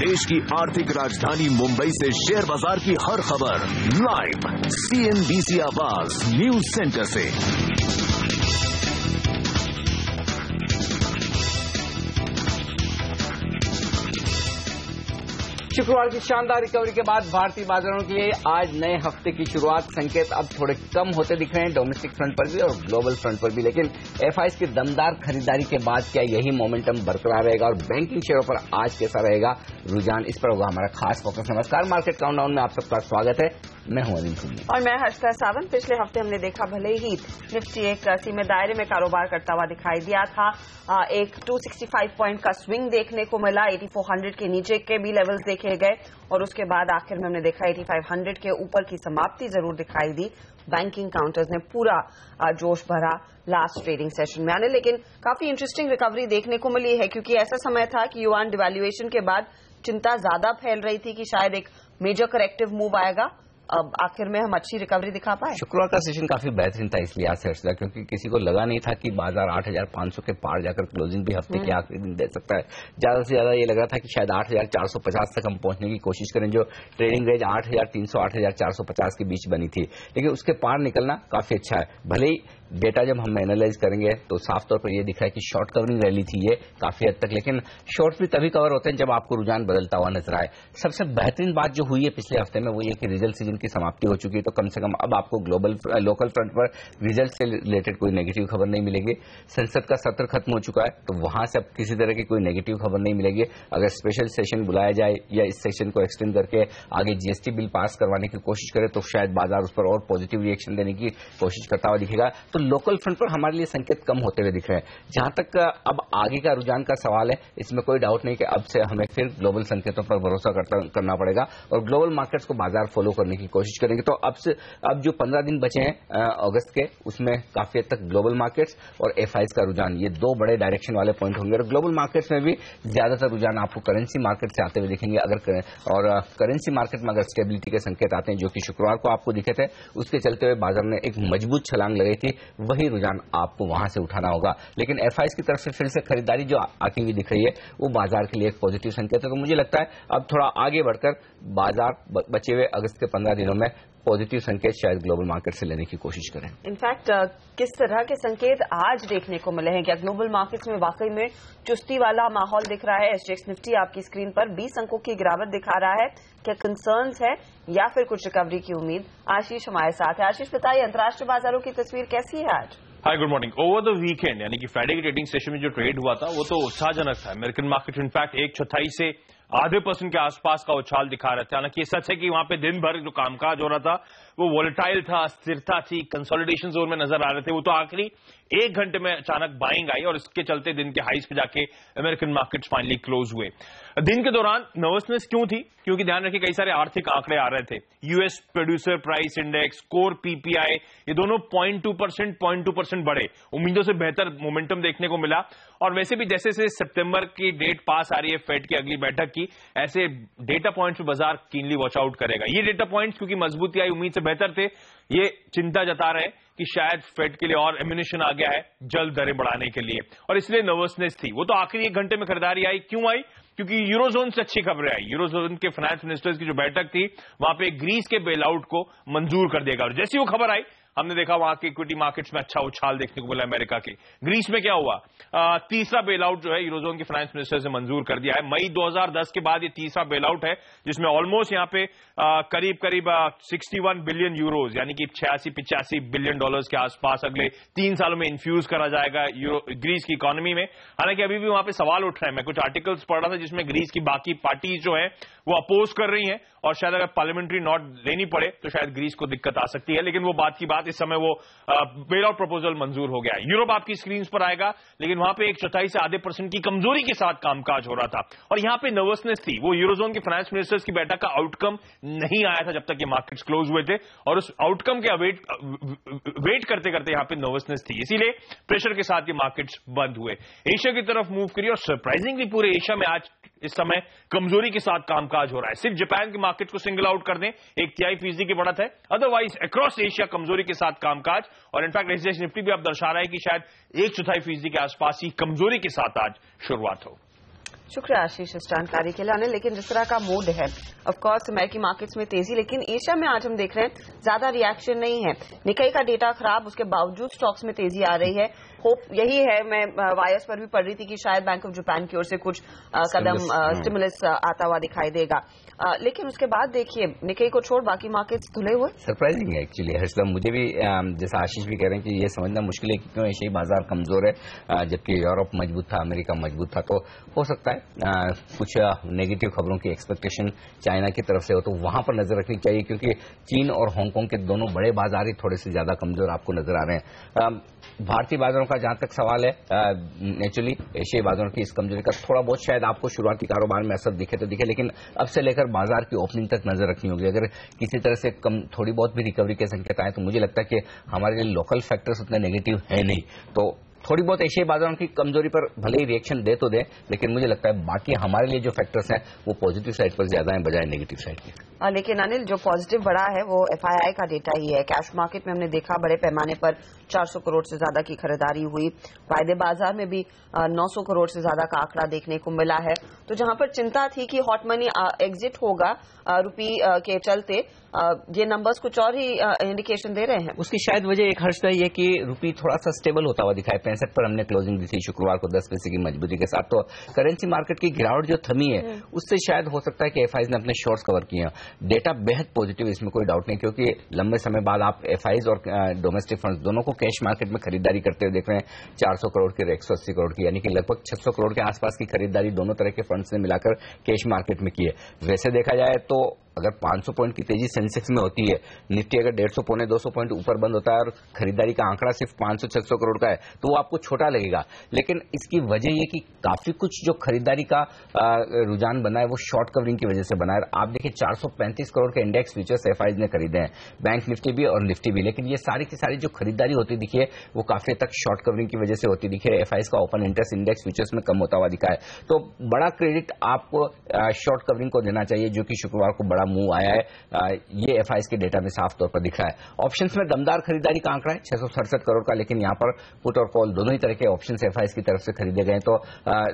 देश की आर्थिक राजधानी मुंबई से शेयर बाजार की हर खबर लाइव CNBC आवाज न्यूज सेंटर से। शुक्रवार की शानदार रिकवरी के बाद भारतीय बाजारों के लिए आज नए हफ्ते की शुरुआत संकेत अब थोड़े कम होते दिख रहे हैं डोमेस्टिक फ्रंट पर भी और ग्लोबल फ्रंट पर भी, लेकिन एफआईज की दमदार खरीदारी के बाद क्या यही मोमेंटम बरकरार रहेगा और बैंकिंग शेयरों पर आज कैसा रहेगा रुझान, इस पर होगा हमारा खास फोकस। नमस्कार, मार्केट काउंटडाउन में आप सबका स्वागत है। मैं हूं अनिल सिंह और मैं हर्षिता सावंत। पिछले हफ्ते हमने देखा भले ही निफ्टी एक सीमित दायरे में कारोबार करता हुआ दिखाई दिया था, एक 265 पॉइंट का स्विंग देखने को मिला, 8400 के नीचे के भी लेवल्स देखे गए और उसके बाद आखिर में हमने देखा 8500 के ऊपर की समाप्ति जरूर दिखाई दी। बैंकिंग काउंटर्स ने पूरा जोश भरा लास्ट ट्रेडिंग सेशन में आने, लेकिन काफी इंटरेस्टिंग रिकवरी देखने को मिली है क्योंकि ऐसा समय था कि युआन डिवैल्यूएशन के बाद चिंता ज्यादा फैल रही थी कि शायद एक मेजर करेक्टिव मूव आएगा। अब आखिर में हम अच्छी रिकवरी दिखा पाए। शुक्रवार का सेशन काफी बेहतरीन था इस लिहाज से क्योंकि किसी को लगा नहीं था कि बाजार 8500 के पार जाकर क्लोजिंग भी हफ्ते के आखिरी दिन दे सकता है। ज्यादा से ज्यादा ये लग रहा था कि शायद 8450 तक हम पहुंचने की कोशिश करें, जो ट्रेडिंग रेंज 8300 8450 के बीच बनी थी, लेकिन उसके पार निकलना काफी अच्छा है। भले ही डेटा जब हम एनालाइज करेंगे तो साफ तौर पर यह दिख रहा है कि शॉर्ट कवरिंग रैली थी ये काफी हद तक, लेकिन शॉर्ट भी तभी कवर होते हैं जब आपको रुझान बदलता हुआ नजर आए। सबसे बेहतरीन बात जो हुई है पिछले हफ्ते में वो ये कि रिजल्ट सीजन की समाप्ति हो चुकी है, तो कम से कम अब आपको लोकल फ्रंट पर रिजल्ट से रिलेटेड कोई नेगेटिव खबर नहीं मिलेगी। संसद का सत्र खत्म हो चुका है तो वहां से अब किसी तरह की कोई नेगेटिव खबर नहीं मिलेगी। अगर स्पेशल सेशन बुलाया जाए या इस सेशन को एक्सटेंड करके आगे जीएसटी बिल पास करवाने की कोशिश करे तो शायद बाजार उस पर और पॉजिटिव रिएक्शन देने की कोशिश करता हुआ दिखेगा। तो लोकल फ्रंट पर हमारे लिए संकेत कम होते हुए दिख रहे हैं। जहां तक अब आगे का रुझान का सवाल है, इसमें कोई डाउट नहीं कि अब से हमें फिर ग्लोबल संकेतों पर भरोसा करना पड़ेगा और ग्लोबल मार्केट्स को बाजार फॉलो करने की कोशिश करेंगे। तो अब जो 15 दिन बचे हैं अगस्त के, उसमें काफी हद तक ग्लोबल मार्केट्स और एफआईज का रुझान, ये दो बड़े डायरेक्शन वाले पॉइंट होंगे। और ग्लोबल मार्केट्स में भी ज्यादातर रुझान आपको करेंसी मार्केट से आते हुए दिखेंगे। और करेंसी मार्केट में अगर स्टेबिलिटी के संकेत आते हैं जो कि शुक्रवार को आपको दिखे थे, उसके चलते हुए बाजार ने एक मजबूत छलांग लगाई थी, वही रुझान आपको वहां से उठाना होगा। लेकिन एफआईज की तरफ से फिर से खरीदारी जो आती हुई दिख रही है वो बाजार के लिए एक पॉजिटिव संकेत है। तो मुझे लगता है अब थोड़ा आगे बढ़कर बाजार बचे हुए अगस्त के 15 दिनों में पॉजिटिव संकेत शायद ग्लोबल मार्केट से लेने की कोशिश करें। इनफैक्ट किस तरह के संकेत आज देखने को मिले हैं? क्या ग्लोबल मार्केट्स में वाकई में चुस्ती वाला माहौल दिख रहा है? एसजीएक्स निफ्टी आपकी स्क्रीन पर 20 अंकों की गिरावट दिखा रहा है। क्या कंसर्न्स है या फिर कुछ रिकवरी की उम्मीद? आशीष हमारे साथ है। आशीष, बताइए अंतर्राष्ट्रीय बाजारों की तस्वीर कैसी है आज? Hi, good morning. Over the weekend यानी कि फ्राइडे की ट्रेडिंग सेशन में जो ट्रेड हुआ था वो तो उत्साहजनक था। अमेरिकन मार्केट इनफैक्ट 1/4 से आधे % के आसपास का उछाल दिखा रहे थे। हालांकि ये सच है कि वहां पे दिन भर जो कामकाज हो रहा था वो वोलेटाइल था, स्थिरता थी, कंसोलिडेशन जोन में नजर आ रहे थे। वो तो आखिरी 1 घंटे में अचानक बाइंग आई और इसके चलते दिन के हाईज पे जाके अमेरिकन मार्केट्स फाइनली क्लोज हुए। दिन के दौरान नर्वसनेस क्यों थी? क्योंकि ध्यान रखिए कई सारे आर्थिक आंकड़े आ रहे थे। US producer price index, core PPI, ये दोनों 0.2% बढ़े। उम्मीदों से बेहतर मोमेंटम देखने को मिला। और वैसे भी जैसे जैसे सितंबर की डेट पास आ रही है फेड की अगली बैठक की, ऐसे डेटा पॉइंट्स पे बाजार कीनली वॉच आउट करेगा। ये डेटा पॉइंट्स क्योंकि मजबूती आई, उम्मीद से बेहतर थे, ये चिंता जता रहे कि शायद फेड के लिए और एम्यूनिशन आ गया है जल्द दरें बढ़ाने के लिए, और इसलिए नर्वसनेस थी। वो तो आखिरी 1 घंटे में खरीदारी आई। क्यों आई? क्योंकि यूरोजोन से अच्छी खबरें आई। यूरोजोन के फाइनेंस मिनिस्टर्स की जो बैठक थी वहां पे ग्रीस के बेल आउट को मंजूर कर देगा, और जैसी वो खबर आई हमने देखा वहां के इक्विटी मार्केट्स में अच्छा उछाल देखने को मिला अमेरिका के। ग्रीस में क्या हुआ? तीसरा बेल आउट जो है यूरोजोन के फाइनेंस मिनिस्टर से मंजूर कर दिया है। मई 2010 के बाद ये तीसरा बेल आउट है जिसमें ऑलमोस्ट यहां पे करीब 61 बिलियन यूरोज यानी कि 86-85 बिलियन डॉलर्स के आसपास अगले 3 सालों में इन्फ्यूज करा जाएगा ग्रीस की इकोनॉमी में। हालांकि अभी भी वहां पे सवाल उठ रहे हैं। मैं कुछ आर्टिकल्स पढ़ रहा था जिसमें ग्रीस की बाकी पार्टी जो है वो अपोज कर रही हैं और शायद अगर पार्लियामेंट्री नॉट लेनी पड़े तो शायद ग्रीस को दिक्कत आ सकती है। लेकिन वो बात की बात, इस समय वो बेल आउट प्रपोजल मंजूर हो गया है। यूरोप आपकी स्क्रीन पर आएगा, लेकिन वहां पे 1/4 से आधे % की कमजोरी के साथ कामकाज हो रहा था और यहां पे नर्वसनेस थी। वो यूरोजोन के फाइनेंस मिनिस्टर्स की बैठक का आउटकम नहीं आया था जब तक ये मार्केट्स क्लोज हुए थे, और उस आउटकम के वेट करते करते यहां पे नर्वसनेस थी, इसीलिए प्रेशर के साथ ये मार्केट्स बंद हुए। एशिया की तरफ मूव करिए और सरप्राइजिंगली पूरे एशिया में आज इस समय कमजोरी के साथ कामकाज हो रहा है। सिर्फ जापान के मार्केट को सिंगल आउट कर दें 1/3% की बढ़त है, अदरवाइज अक्रॉस एशिया कमजोरी के साथ कामकाज। और इनफैक्ट एसजीएक्स निफ्टी भी अब दर्शा रहा है कि शायद 1/4% के आसपास ही कमजोरी के साथ आज शुरुआत हो। शुक्रिया आशीष इस जानकारी के लिए आने। लेकिन जिस तरह का मूड है, ऑफ कोर्स अमेरिकी मार्केट्स में तेजी, लेकिन एशिया में आज हम देख रहे हैं ज्यादा रिएक्शन नहीं है। निकाई का डेटा खराब, उसके बावजूद स्टॉक्स में तेजी आ रही है। होप यही है, मैं वायर्स पर भी पढ़ रही थी कि शायद बैंक ऑफ जापान की ओर से कुछ कदम स्टिमुलस आता हुआ दिखाई देगा। लेकिन उसके बाद देखिए निकाई को छोड़ बाकी मार्केट्स धुले हुए। सरप्राइजिंग है एक्चुअली हर्षदा, मुझे भी जैसा आशीष भी कह रहे हैं कि ये समझना मुश्किल है कि क्यों एशियाई बाजार कमजोर है जबकि यूरोप मजबूत था, अमेरिका मजबूत था। तो हो सकता है कुछ नेगेटिव खबरों की एक्सपेक्टेशन चाइना की तरफ से हो, तो वहां पर नजर रखनी चाहिए क्योंकि चीन और हांगकांग के दोनों बड़े बाजार ही थोड़े से ज्यादा कमजोर आपको नजर आ रहे हैं। भारतीय बाजारों का जहां तक सवाल है, नेचुरली एशियाई बाजारों की इस कमजोरी का थोड़ा बहुत शायद आपको शुरुआती कारोबार में असर दिखे तो दिखे, लेकिन अब से लेकर बाजार की ओपनिंग तक नजर रखनी होगी। अगर किसी तरह से कम थोड़ी बहुत भी रिकवरी के संकेत आए तो मुझे लगता है कि हमारे लिए लोकल फैक्टर्स उतने नेगेटिव है नहीं, तो थोड़ी बहुत एशियाई बाजारों की कमजोरी पर भले ही रिएक्शन दे तो दे, लेकिन मुझे लगता है बाकी हमारे लिए जो फैक्टर्स हैं वो पॉजिटिव साइड पर ज्यादा है बजाय नेगेटिव साइड के। लेकिन अनिल, जो पॉजिटिव बढ़ा है वो एफआईआई का डेटा ही है। कैश मार्केट में हमने देखा बड़े पैमाने पर 400 करोड़ से ज्यादा की खरीदारी हुई। वायदे बाजार में भी 900 करोड़ से ज्यादा का आंकड़ा देखने को मिला है। तो जहां पर चिंता थी कि हॉट मनी एग्जिट होगा रुपी के चलते, ये नंबर्स कुछ और ही इंडिकेशन दे रहे हैं। उसकी शायद वजह एक हर्ष ये कि रुपी थोड़ा सा स्टेबल होता हुआ दिखाई। 65 पर हमने क्लोजिंग दी थी शुक्रवार को 10 पैसे की मजबूती के साथ, तो करेंसी मार्केट की गिरावट जो थमी है उससे शायद हो सकता है कि एफआईज ने अपने शॉर्ट्स कवर किए हैं। डेटा बेहद पॉजिटिव, इसमें कोई डाउट नहीं, क्योंकि लंबे समय बाद आप एफआईज और डोमेस्टिक फंड्स दोनों को कैश मार्केट में खरीदारी करते हुए देख रहे हैं। 400 करोड़ की और 180 करोड़ की, यानी कि लगभग 600 करोड़ के आसपास की खरीदारी दोनों तरह के फंड्स ने मिलाकर कैश मार्केट में की है। वैसे देखा जाए तो अगर 500 पॉइंट की तेजी सेंसेक्स में होती है, निफ्टी अगर 150 पौने 200 पॉइंट ऊपर बंद होता है और खरीदारी का आंकड़ा सिर्फ 500-600 करोड़ का है तो वो आपको छोटा लगेगा, लेकिन इसकी वजह ये कि काफी कुछ जो खरीदारी का रुझान बना है वो शॉर्ट कवरिंग की वजह से बना है। आप देखिए 435 करोड़ के इंडेक्स फ्यूचर्स एफआईज ने खरीदे हैं, बैंक निफ्टी भी और निफ्टी भी, लेकिन ये सारी की सारी जो खरीदारी होती दिखी है वो काफी तक शॉर्ट कवरिंग की वजह से होती दिखी है। एफआईज का ओपन इंटरेस्ट इंडेक्स फ्यूचर्स में कम होता हुआ दिखा है, तो बड़ा क्रेडिट आपको शॉर्ट कवरिंग को देना चाहिए जो कि शुक्रवार को बड़ा मूव आया है। ये एफआईज के डेटा में साफ तौर पर दिख रहा है। ऑप्शंस में दमदार खरीदारी का आंकड़ा है 667 करोड़ का, लेकिन यहां पर पुट और कॉल दोनों ही तरह के ऑप्शंस एफआईज की तरफ से खरीदे गए, तो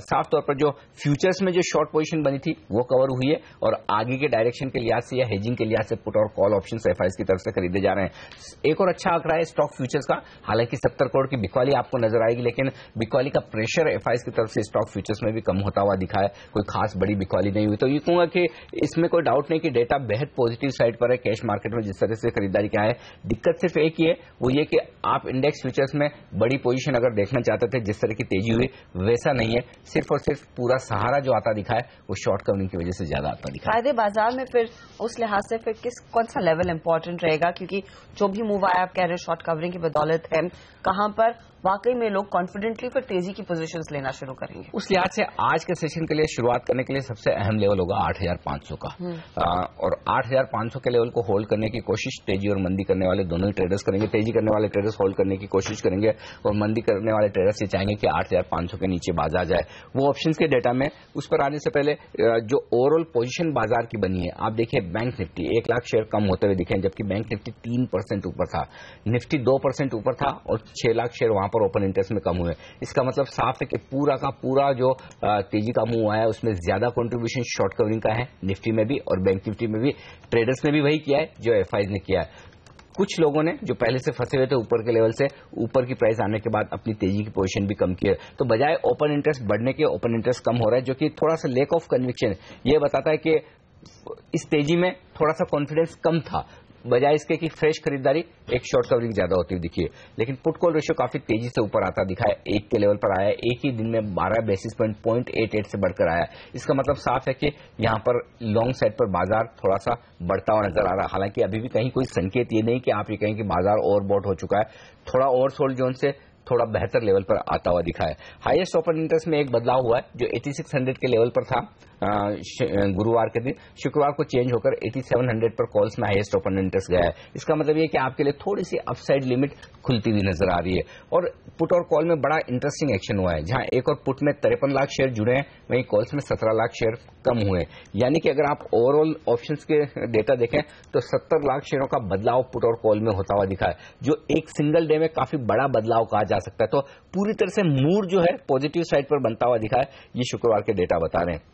साफ तौर पर जो फ्यूचर्स में जो शॉर्ट पोजीशन बनी थी वो कवर हुई है और आगे के डायरेक्शन के लिहाज से या हेजिंग के लिहाज से पुट और कॉल ऑप्शंस एफआईज की तरफ से खरीदे जा रहे हैं। एक और अच्छा आंकड़ा है स्टॉक फ्यूचर्स का, हालांकि 70 करोड़ की बिकवाली आपको नजर आएगी, लेकिन बिकवाली का प्रेशर एफआईज की तरफ से स्टॉक फ्यूचर्स में भी कम होता हुआ दिखा है, कोई खास बड़ी बिकवाली नहीं हुई। तो ये कहूंगा कि इसमें कोई डाउट नहीं कि डेटा बेहद पॉजिटिव साइड पर है। कैश मार्केट में जिस तरह से खरीदारी क्या है, दिक्कत सिर्फ एक ही है, वो ये कि आप इंडेक्स फ्यूचर्स में बड़ी पोजीशन अगर देखना चाहते थे, जिस तरह की तेजी हुई वैसा नहीं है, सिर्फ और सिर्फ पूरा सहारा जो आता दिखा है वो शॉर्ट कवरिंग की वजह से ज्यादा आता दिखा है। फायदे बाजार में फिर उस लिहाज से फिर कौन सा लेवल इंपॉर्टेंट रहेगा, क्योंकि जो भी मूव आया आप कह रहे हैं शॉर्ट कवरिंग की बदौलत है, कहां पर वाकई में लोग कॉन्फिडेंटली फिर तेजी की पोजीशंस लेना शुरू करेंगे? उस लिहाज से आज के सेशन के लिए शुरुआत करने के लिए सबसे अहम लेवल होगा 8,500 का, और 8,500 के लेवल को होल्ड करने की कोशिश तेजी और मंदी करने वाले दोनों ही ट्रेडर्स करेंगे। तेजी करने वाले ट्रेडर्स होल्ड करने की कोशिश करेंगे और मंदी करने वाले ट्रेडर्स ये चाहेंगे कि 8,500 के नीचे बाजार जाए। वो ऑप्शंस के डेटा में उस पर आने से पहले जो ओवरऑल पोजीशन बाजार की बनी है, आप देखिए बैंक निफ्टी 1 लाख शेयर कम होते हुए दिखे, जबकि बैंक निफ्टी 3% ऊपर था, निफ्टी 2% ऊपर था और 6 लाख शेयर वहां पर ओपन इंटरेस्ट में कम हुए। इसका मतलब साफ है कि पूरा का पूरा जो तेजी का मूव आया उसमें ज्यादा कंट्रीब्यूशन शॉर्ट कवरिंग का है, निफ्टी में भी और बैंक निफ्टी में भी। ट्रेडर्स ने भी वही किया है जो एफआईज ने किया है। कुछ लोगों ने जो पहले से फंसे हुए थे ऊपर के लेवल से, ऊपर की प्राइस आने के बाद अपनी तेजी की पोजीशन भी कम की है, तो बजाय ओपन इंटरेस्ट बढ़ने के ओपन इंटरेस्ट कम हो रहा है, जो कि थोड़ा सा लैक ऑफ कन्विक्शन ये बताता है कि इस तेजी में थोड़ा सा कॉन्फिडेंस कम था, बजाय इसके कि फ्रेश खरीदारी एक शॉर्ट कवरिंग ज्यादा होती हुई दिखी है। लेकिन पुट कॉल रेशियो काफी तेजी से ऊपर आता दिखा है, 1 के लेवल पर आया है, एक ही दिन में 12 बेसिस पॉइंट 0.88 से बढ़कर आया। इसका मतलब साफ है कि यहां पर लॉन्ग साइड पर बाजार थोड़ा सा बढ़ता हुआ नजर आ रहा है। हालांकि अभी भी कहीं कोई संकेत ये नहीं कि आप ये कहें कि बाजार ओवरबॉट हो चुका है, थोड़ा ओवरसोल्ड जोन से थोड़ा बेहतर लेवल पर आता हुआ दिखा है। हाईएस्ट ओपन इंटरेस्ट में एक बदलाव हुआ है जो 8600 के लेवल पर था गुरुवार के दिन, शुक्रवार को चेंज होकर 8700 पर कॉल्स में हाईएस्ट ओपन इंटरेस्ट गया है। इसका मतलब ये कि आपके लिए थोड़ी सी अपसाइड लिमिट खुलती हुई नजर आ रही है। और पुट और कॉल में बड़ा इंटरेस्टिंग एक्शन हुआ है, जहां एक और पुट में 53 लाख शेयर जुड़े हैं, वहीं कॉल्स में 17 लाख शेयर कम हुए। यानी कि अगर आप ओवरऑल ऑप्शंस के डेटा देखें तो 70 लाख शेयरों का बदलाव पुट और कॉल में होता हुआ दिखा है, जो एक सिंगल डे में काफी बड़ा बदलाव कहा जा सकता है। तो पूरी तरह से मूड जो है पॉजिटिव साइड पर बनता हुआ दिखा है, ये शुक्रवार के डेटा बता रहे हैं।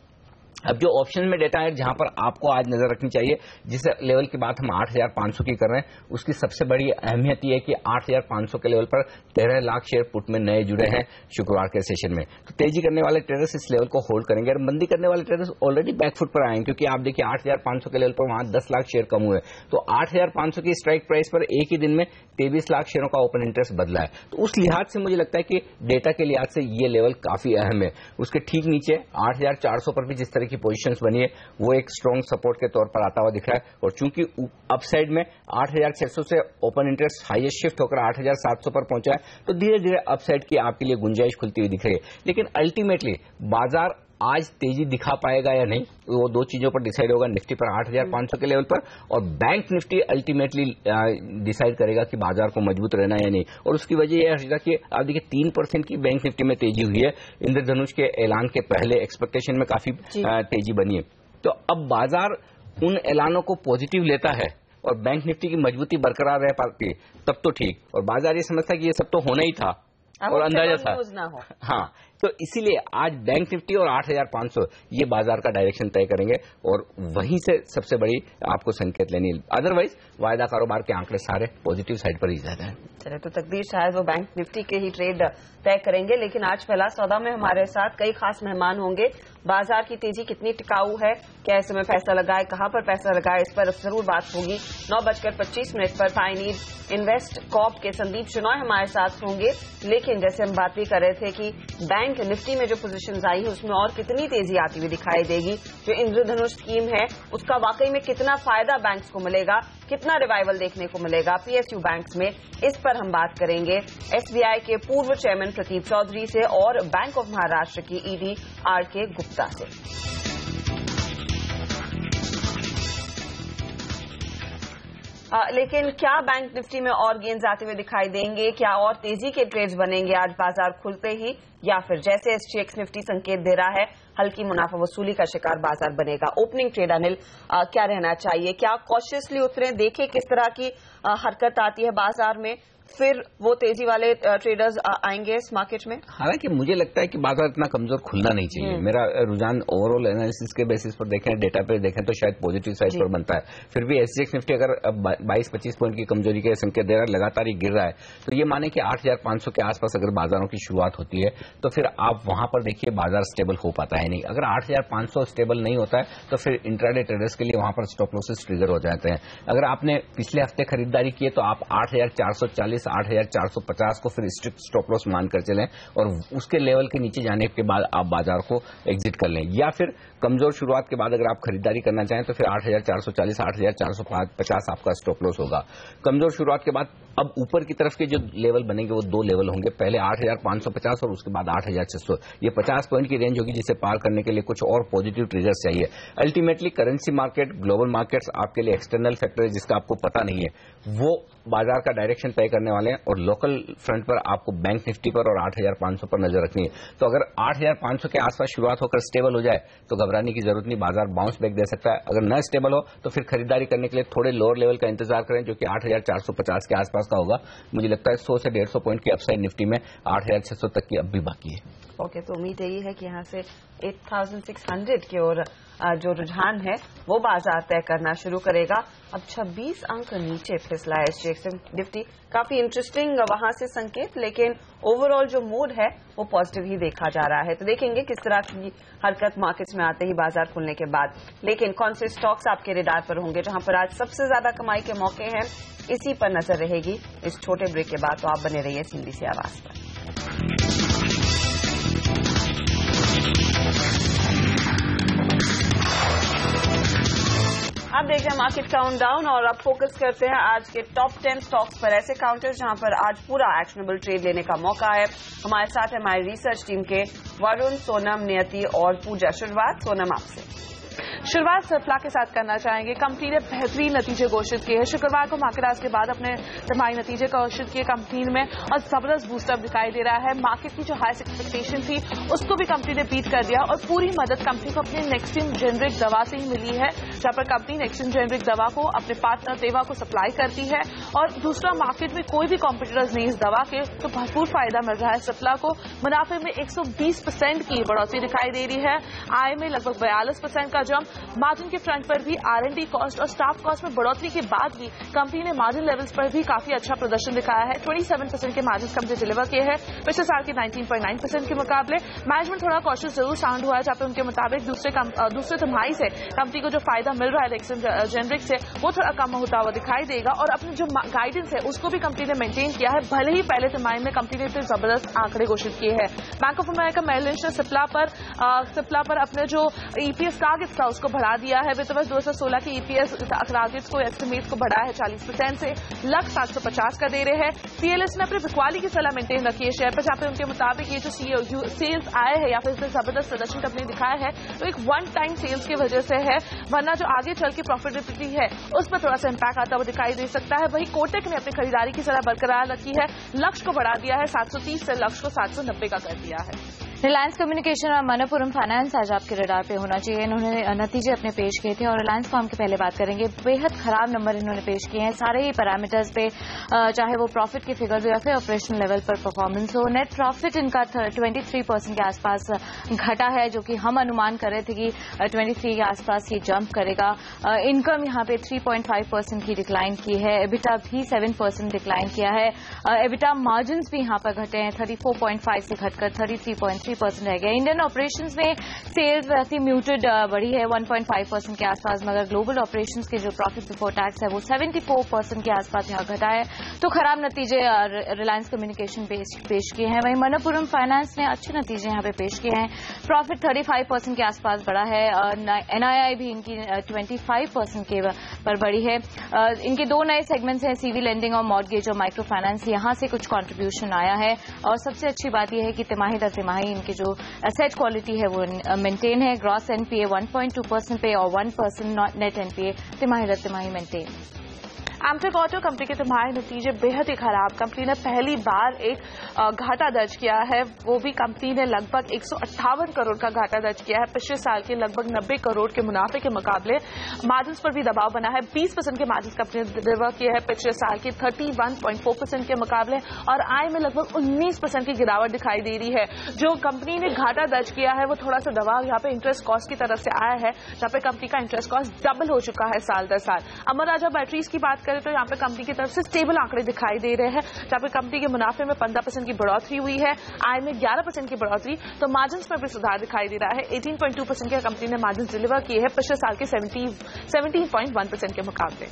अब जो ऑप्शन में डेटा है जहां पर आपको आज नजर रखनी चाहिए, जिस लेवल की बात हम 8,500 की कर रहे हैं, उसकी सबसे बड़ी अहमियत यह है कि 8,500 के लेवल पर 13 लाख शेयर पुट में नए जुड़े हैं शुक्रवार के सेशन में। तो तेजी करने वाले ट्रेडर्स इस लेवल को होल्ड करेंगे और मंदी करने वाले ट्रेडर्स ऑलरेडी बैकफुट पर आएंगे, क्योंकि आप देखिए 8,500 के लेवल पर वहां 10 लाख शेयर कम हुए। तो 8,500 की स्ट्राइक प्राइस पर एक ही दिन में 23 लाख शेयरों का ओपन इंटरेस्ट बदला है। तो उस लिहाज से मुझे लगता है कि डेटा के लिहाज से ये लेवल काफी अहम है। उसके ठीक नीचे 8,400 पर भी जिस तरह की पोजीशन बनी है वो एक स्ट्रॉन्ग सपोर्ट के तौर पर आता हुआ दिख रहा है। और चूंकि अपसाइड में 8,600 से ओपन इंटरेस्ट हाईएस्ट शिफ्ट होकर 8,700 पर पहुंचा है, तो धीरे धीरे अपसाइड की आपके लिए गुंजाइश खुलती हुई दिख रही है। लेकिन अल्टीमेटली बाजार आज तेजी दिखा पाएगा या नहीं, वो दो चीजों पर डिसाइड होगा, निफ्टी पर 8,500 के लेवल पर, और बैंक निफ्टी अल्टीमेटली डिसाइड करेगा कि बाजार को मजबूत रहना है या नहीं। और उसकी वजह यह है कि आप देखिए 3% की बैंक निफ्टी में तेजी हुई है। इंद्रधनुष के ऐलान के पहले एक्सपेक्टेशन में काफी तेजी बनी है। तो अब बाजार उन ऐलानों को पॉजिटिव लेता है और बैंक निफ्टी की मजबूती बरकरार रह पाती है तब तो ठीक, और बाजार ये समझता है कि ये सब तो होना ही था और अंदाजा था। हाँ, तो इसीलिए आज बैंक निफ्टी और 8,500 ये बाजार का डायरेक्शन तय करेंगे और वहीं से सबसे बड़ी आपको संकेत लेनी है। अदरवाइज वायदा कारोबार के आंकड़े सारे पॉजिटिव साइड पर ही ज्यादा है। चले, तो तकदीर शायद वो बैंक निफ्टी के ही ट्रेड तय करेंगे। लेकिन आज पहला सौदा में हमारे साथ कई खास मेहमान होंगे। बाजार की तेजी कितनी टिकाऊ है, क्या ऐसे में पैसा लगाए, कहां पर पैसा लगाए, इस पर जरूर बात होगी। 9:25 पर पायनीर इन्वेस्ट कॉर्प के संदीप शनॉय हमारे साथ होंगे। लेकिन जैसे हम बात भी कर रहे थे कि बैंक निफ्टी में जो पोजीशंस आई है उसमें और कितनी तेजी आती हुई दिखाई देगी, जो इंद्रधनुष स्कीम है उसका वाकई में कितना फायदा बैंक्स को मिलेगा, कितना रिवाइवल देखने को मिलेगा पीएसयू बैंक्स में, इस पर हम बात करेंगे एसबीआई के पूर्व चेयरमैन प्रदीप चौधरी से और बैंक ऑफ महाराष्ट्र की ईडी आर.के. गुप्ता से। लेकिन क्या बैंक निफ्टी में और गेंस आते हुए दिखाई देंगे, क्या और तेजी के ट्रेड्स बनेंगे आज बाजार खुलते ही, या फिर जैसे एसजीएक्स निफ्टी संकेत दे रहा है हल्की मुनाफा वसूली का शिकार बाजार बनेगा। ओपनिंग ट्रेड अनिल क्या रहना चाहिए, क्या कॉशियसली उतरे, देखें किस तरह की हरकत आती है बाजार में, फिर वो तेजी वाले ट्रेडर्स आएंगे इस मार्केट में? हालांकि मुझे लगता है कि बाजार इतना कमजोर खुलना नहीं चाहिए। मेरा रुझान ओवरऑल एनालिसिस के बेसिस पर देखें, डेटा पे देखें तो शायद पॉजिटिव साइड पर बनता है। फिर भी एसजीएक्स निफ्टी अगर 22-25 पॉइंट की कमजोरी के संकेत दे रहा है, लगातार ही गिर रहा है, तो ये माने कि 8,500 के आसपास अगर बाजारों की शुरुआत होती है तो फिर आप वहां पर देखिए बाजार स्टेबल हो पाता है नहीं। अगर 8,500 स्टेबल नहीं होता है तो फिर इंट्राडे ट्रेडर्स के लिए वहां पर स्टॉप लॉसेस ट्रिगर हो जाते हैं। अगर आपने पिछले हफ्ते खरीदारी की है तो आप 8,440, 8,450 को फिर स्ट्रिक्ट स्टॉप लॉस मानकर चलें और उसके लेवल के नीचे जाने के बाद आप बाजार को एग्जिट कर लें, या फिर कमजोर शुरुआत के बाद अगर आप खरीदारी करना चाहें तो फिर 8,440, 8,450 आपका स्टॉप लॉस होगा। कमजोर शुरुआत के बाद अब ऊपर की तरफ के जो लेवल बनेंगे वो दो लेवल होंगे, पहले 8,550 और उसके बाद 8,600। ये 50 पॉइंट की रेंज होगी जिसे पार करने के लिए कुछ और पॉजिटिव ट्रिगर्स चाहिए। Ultimately currency market, global markets आपके लिए एक्सटर्नल फैक्टर है जिसका आपको पता नहीं है, वो बाजार का डायरेक्शन तय करने वाले हैं और लोकल फ्रंट पर आपको बैंक निफ्टी पर और 8,500 पर नजर रखनी है। तो अगर 8,500 के आसपास शुरुआत होकर स्टेबल हो जाए तो घबराने की जरूरत नहीं, बाजार बाउंस बैक दे सकता है। अगर न स्टेबल हो तो फिर खरीदारी करने के लिए थोड़े लोअर लेवल का इंतजार करें जो कि 8,450 के आसपास का होगा। मुझे लगता है 100 से 150 पॉइंट की अपसाइड निफ्टी में 8,600 तक की अब भी बाकी है। ओके, तो उम्मीद यही है कि यहाँ से 8,600 की ओर जो रुझान है वो बाजार तय करना शुरू करेगा। अब 26 अंक नीचे फिसला है एसजीएक्स निफ्टी, काफी इंटरेस्टिंग वहां से संकेत, लेकिन ओवरऑल जो मूड है वो पॉजिटिव ही देखा जा रहा है। तो देखेंगे किस तरह की हरकत मार्केट्स में आते ही बाजार खुलने के बाद। लेकिन कौन से स्टॉक्स आपके रेडार पर होंगे जहां पर आज सबसे ज्यादा कमाई के मौके हैं, इसी पर नजर रहेगी इस छोटे ब्रेक के बाद। तो आप बने रहिए सीएनबीसी आवाज पर। अब देख रहे हैं मार्केट काउंटडाउन और अब फोकस करते हैं आज के टॉप 10 स्टॉक्स पर, ऐसे काउंटर जहां पर आज पूरा एक्शनेबल ट्रेड लेने का मौका है। हमारे साथ है हमारी रिसर्च टीम के वरुण, सोनम, नियति और पूजा। शुरुआत सोनम आपसे। शुरुआत सिप्ला के साथ करना चाहेंगे। कंपनी ने बेहतरीन नतीजे घोषित किए हैं। शुक्रवार को मार्केट आज के बाद अपने तिमाही नतीजे घोषित किए कंपनी में और जबरदस्त बूस्टअप दिखाई दे रहा है। मार्केट की जो हाईएस्ट एक्सपेक्टेशन थी उसको भी कंपनी ने बीट कर दिया और पूरी मदद कंपनी को अपनी नेक्स्टिन जेनरिक दवा से ही मिली है, जहां पर कंपनी नेक्स्टिन जेनरिक दवा को अपने पार्टनर तेवा को सप्लाई करती है और दूसरा मार्केट में कोई भी कॉम्पिटिटर्स नहीं इस दवा के, तो भरपूर फायदा मिल रहा है। सिप्ला को मुनाफे में 120% की बढ़ोतरी दिखाई दे रही है। आय में लगभग 42% का जंप। मार्जिन के फ्रंट पर भी R&D कॉस्ट और स्टाफ कॉस्ट में बढ़ोतरी के बाद भी कंपनी ने मार्जिन लेवल्स पर भी काफी अच्छा प्रदर्शन दिखाया है। 27% के मार्जिन कंपनी डिलीवर किए हैं पिछले साल के 19.9% के मुकाबले। मैनेजमेंट थोड़ा कॉशियस जरूर साउंड हुआ है, जहां पे उनके मुताबिक दूसरे तिमाही से कंपनी को जो फायदा मिल रहा है नेक्स्टिन जेनरिक से वो थोड़ा कम होता हुआ दिखाई देगा और अपनी जो गाइडेंस है उसको भी कंपनी ने मेंटेन किया है, भले ही पहले तिमाही में कंपनी ने इतने जबरदस्त आंकड़े घोषित किए हैं। Bank of America Merrill Lynch ने सिप्ला पर अपने जो ईपीएस टारगेट था उसको बढ़ा दिया है। वित्त वर्ष 2016 के ईपीएस टारगेट्स को एस्टिमेट्स को बढ़ाया है 40% से लक्ष्य 750 का दे रहे हैं। सीएलएस ने अपने बिकवाली की सलाह मेंटेन रखी है शेयर पर, जहां पे उनके मुताबिक ये जो सेल्स आए हैं या फिर इसमें जबरदस्त प्रदर्शन कंपनी दिखाया है तो एक वन टाइम सेल्स की वजह से है, वरना जो आगे चल के प्रॉफिटेबिलिटी है उस पर थोड़ा सा इंपैक्ट आता हुआ दिखाई दे सकता है। वहीं कोटक ने अपनी खरीदारी की सलाह बरकरार रखी है, लक्ष्य को बढ़ा दिया है 730 से लक्ष्य को 790 का कर दिया है। रिलायंस कम्युनिकेशन और मनप्पुरम फाइनेंस आज आपके रडार पे होना चाहिए। इन्होंने नतीजे अपने पेश किए थे और रिलायंस फॉर्म की पहले बात करेंगे। बेहद खराब नंबर इन्होंने पेश किए हैं सारे ही पैरामीटर्स पे, चाहे वो प्रॉफिट की फिगर हो या फिर ऑपरेशनल लेवल पर परफॉर्मेंस हो। नेट प्रॉफिट इनका 23% के आसपास घटा है, जो कि हम अनुमान कर रहे थे कि 23 के आसपास ये जंप करेगा। इनकम यहाँ पे 3.5% की डिक्लाइन की है। एबिटा भी 7% डिक्लाइन किया है। एबिटा मार्जिन भी यहाँ पर घटे हैं, 34.5 से घटकर 33.3% रह गया। इंडियन ऑपरेशंस में सेल्स वैसे म्यूटेड बढ़ी है 1.5% के आसपास, मगर ग्लोबल ऑपरेशंस के जो प्रॉफिट बिफोर टैक्स है वो 74% के आसपास यहाँ घटा है। तो खराब नतीजे रिलायंस कम्युनिकेशन पेश किए हैं। वहीं मनप्पुरम फाइनेंस ने अच्छे नतीजे यहाँ पे पेश किए हैं। प्रॉफिट 35% के आसपास बढ़ा है। एनआईआई भी इनकी 25% के पर बढ़ी है। इनके दो नए सेगमेंट्स हैं, सीवी लेंडिंग और मॉर्गेज और माइक्रो फाइनेंस, यहाँ से कुछ कॉन्ट्रीब्यूशन आया है। और सबसे अच्छी बात यह है कि तिमाही दर तिमाही इनकी जो एसेट क्वालिटी है वो मेंटेन है। ग्रॉस एनपीए 1.2% पे और 1% नेट एनपीए तिमाही दर तिमाही मेंटेन। एमटेक ऑटो कंपनी के तिमाही नतीजे बेहद ही खराब। कंपनी ने पहली बार एक घाटा दर्ज किया है, वो भी कंपनी ने लगभग 158 करोड़ का घाटा दर्ज किया है पिछले साल के लगभग 90 करोड़ के मुनाफे के मुकाबले। मार्जिन पर भी दबाव बना है, 20% के मार्जिन कंपनी ने डिलीवर किए हैं पिछले साल के 31.4% के मुकाबले और आय में लगभग 19% की गिरावट दिखाई दे रही है। जो कंपनी ने घाटा दर्ज किया है वो थोड़ा सा दबाव यहाँ पे इंटरेस्ट कॉस्ट की तरफ से आया है, जहाँ पे कंपनी का इंटरेस्ट कॉस्ट डबल हो चुका है साल दर साल। अमर राजा बैटरीज की बात करें तो यहाँ पे कंपनी की तरफ से स्टेबल आंकड़े दिखाई दे रहे हैं, जहां पे कंपनी के मुनाफे में 15% की बढ़ोतरी हुई है, आय में 11% की बढ़ोतरी, तो मार्जिन पर भी सुधार दिखाई दे रहा है। 18.2% के कंपनी ने मार्जिन डिलीवर किए हैं पिछले साल के 17.1% के मुकाबले।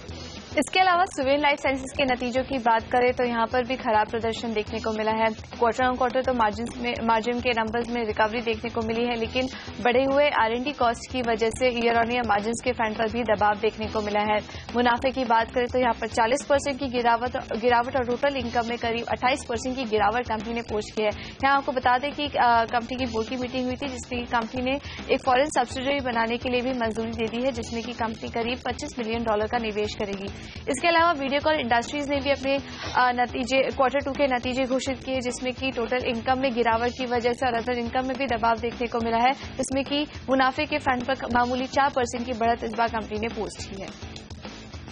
इसके अलावा सुवेन लाइफ साइंसेज के नतीजों की बात करें तो यहाँ पर भी खराब प्रदर्शन देखने को मिला है। क्वार्टर ऑन क्वार्टर तो मार्जिन के नंबर्स में रिकवरी देखने को मिली है, लेकिन बढ़े हुए R&D कॉस्ट की वजह से ईयर ऑन ईयर मार्जिन के फ्रंट पर भी दबाव देखने को मिला है। मुनाफे की बात करें तो यहाँ पर 40% की गिरावट और टोटल इनकम में करीब 28% की गिरावट कंपनी ने पोस्ट की है। यहाँ आपको बता दें कि कंपनी की बोर्ड की मीटिंग हुई थी, जिसमें कंपनी ने एक फॉरेन सब्सिडरी बनाने के लिए भी मंजूरी दे दी है, जिसमें कि कंपनी करीब $25 मिलियन का निवेश करेगी। इसके अलावा वीडियोकॉन इंडस्ट्रीज ने भी अपने क्वार्टर 2 के नतीजे घोषित किए, जिसमें कि टोटल इनकम में गिरावट की वजह से और अदर इनकम में भी दबाव देखने को मिला है, जिसमें कि मुनाफे के फ्रंट पर मामूली 4% की बढ़त इस बार कंपनी ने पोस्ट की है।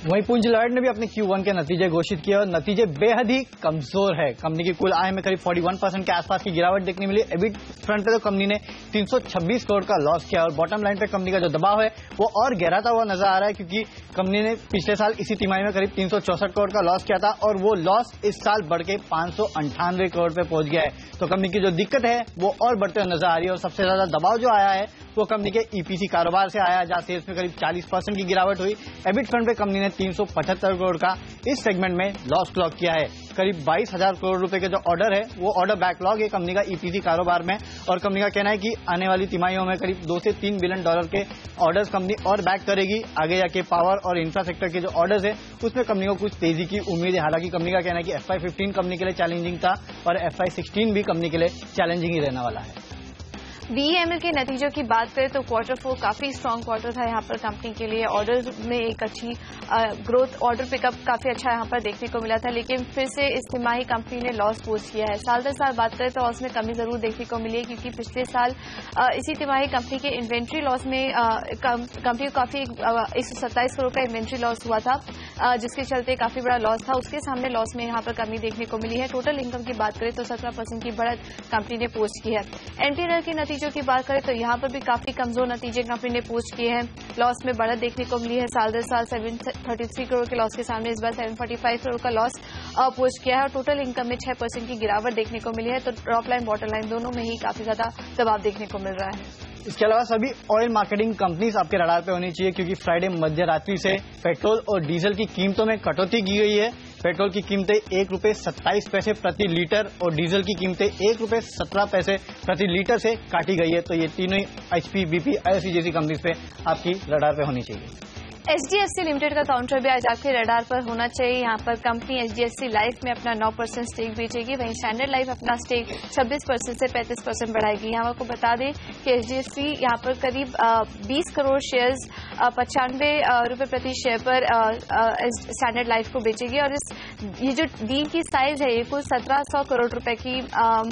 वहीं पूंजी लॉयड ने भी अपने Q1 के नतीजे घोषित किए और नतीजे बेहद ही कमजोर है। कंपनी की कुल आय में करीब 41% के आसपास की गिरावट देखने मिली। एबिट फ्रंट पे तो कंपनी ने 326 करोड़ का लॉस किया और बॉटम लाइन पे कंपनी का जो दबाव है वो और गहराता हुआ नजर आ रहा है, क्योंकि कंपनी ने पिछले साल इसी तिमाही में करीब 364 करोड़ का लॉस किया था और वो लॉस इस साल बढ़ के 598 करोड़ पे पहुंच गया है। तो कंपनी की जो दिक्कत है वो और बढ़ते हुए नजर आ रही है और सबसे ज्यादा दबाव जो आया है वो कंपनी के ईपीसी कारोबार से आया, जहां सेल्स में करीब 40% की गिरावट हुई। एबिट फ्रंट पे कंपनी ने 375 करोड़ का इस सेगमेंट में लॉस क्लॉक किया है। करीब 22,000 करोड़ रुपए के जो ऑर्डर है वो ऑर्डर बैकलॉग है कंपनी का ईपीसी कारोबार में, और कंपनी का कहना है कि आने वाली तिमाहियों में करीब $2 से $3 बिलियन के ऑर्डर्स कंपनी और बैक करेगी। आगे जाके पावर और इंफ्रास्ट्रक्चर के जो ऑर्डर्स है उसमें कंपनी को कुछ तेजी की उम्मीद है। हालांकि कंपनी का कहना है कि FY15 कंपनी के लिए चैलेंजिंग था और FY16 भी कंपनी के लिए चैलेंजिंग ही रहने वाला है। BEML के नतीजों की बात करें तो क्वार्टर 4 काफी स्ट्रांग क्वार्टर था यहाँ पर कंपनी के लिए। ऑर्डर में एक अच्छी ग्रोथ, ऑर्डर पिकअप काफी अच्छा यहाँ पर देखने को मिला था, लेकिन फिर से इस तिमाही कंपनी ने लॉस पोस्ट किया है। साल दर साल बात करें तो लॉस में कमी जरूर देखने को मिली है, क्योंकि पिछले साल इसी तिमाही कंपनी के इन्वेंट्री लॉस में कंपनी को काफी 127 करोड़ का इन्वेंट्री लॉस हुआ था, जिसके चलते काफी बड़ा लॉस था। उसके सामने लॉस में यहाँ पर कमी देखने को मिली है। टोटल इनकम की बात करें तो 17% की बढ़त कंपनी ने पोस्ट की है। एनटीएल के नतीजों की बात करें तो यहाँ पर भी काफी कमजोर नतीजे कंपनी ने पोस्ट किए हैं। लॉस में बढ़त देखने को मिली है। साल दर साल 733 करोड़ के लॉस के सामने इस बार 745 करोड़ का लॉस पोस्ट किया है और टोटल इनकम में 6% की गिरावट देखने को मिली है। तो टॉप लाइन बॉटम लाइन दोनों में ही काफी ज्यादा दबाव देखने को मिल रहा है। इसके अलावा सभी ऑयल मार्केटिंग कंपनीज आपके रडार पे होनी चाहिए, क्योंकि फ्राइडे मध्य रात्रि से पेट्रोल और डीजल की कीमतों में कटौती की गई है। पेट्रोल की कीमतें ₹1.27 प्रति लीटर और डीजल की कीमतें ₹1.17 प्रति लीटर से काटी गई है। तो ये तीनों ही HP, BP, IOC जैसी कंपनीज पे आपकी रडार पे होनी चाहिए। HDFC लिमिटेड का काउंटर भी आज आपके रडार पर होना चाहिए। यहाँ पर कंपनी HDFC लाइफ में अपना 9% स्टेक बेचेगी, वहीं स्टैंडर्ड लाइफ अपना स्टेक 26% से 35% बढ़ाएगी। यहाँ आपको बता दें कि HDFC यहाँ पर करीब 20 करोड़ शेयर्स 95 रुपए प्रति शेयर पर स्टैंडर्ड लाइफ को बेचेगी और ये जो डील की साइज है ये कुल 1700 करोड़ रुपए की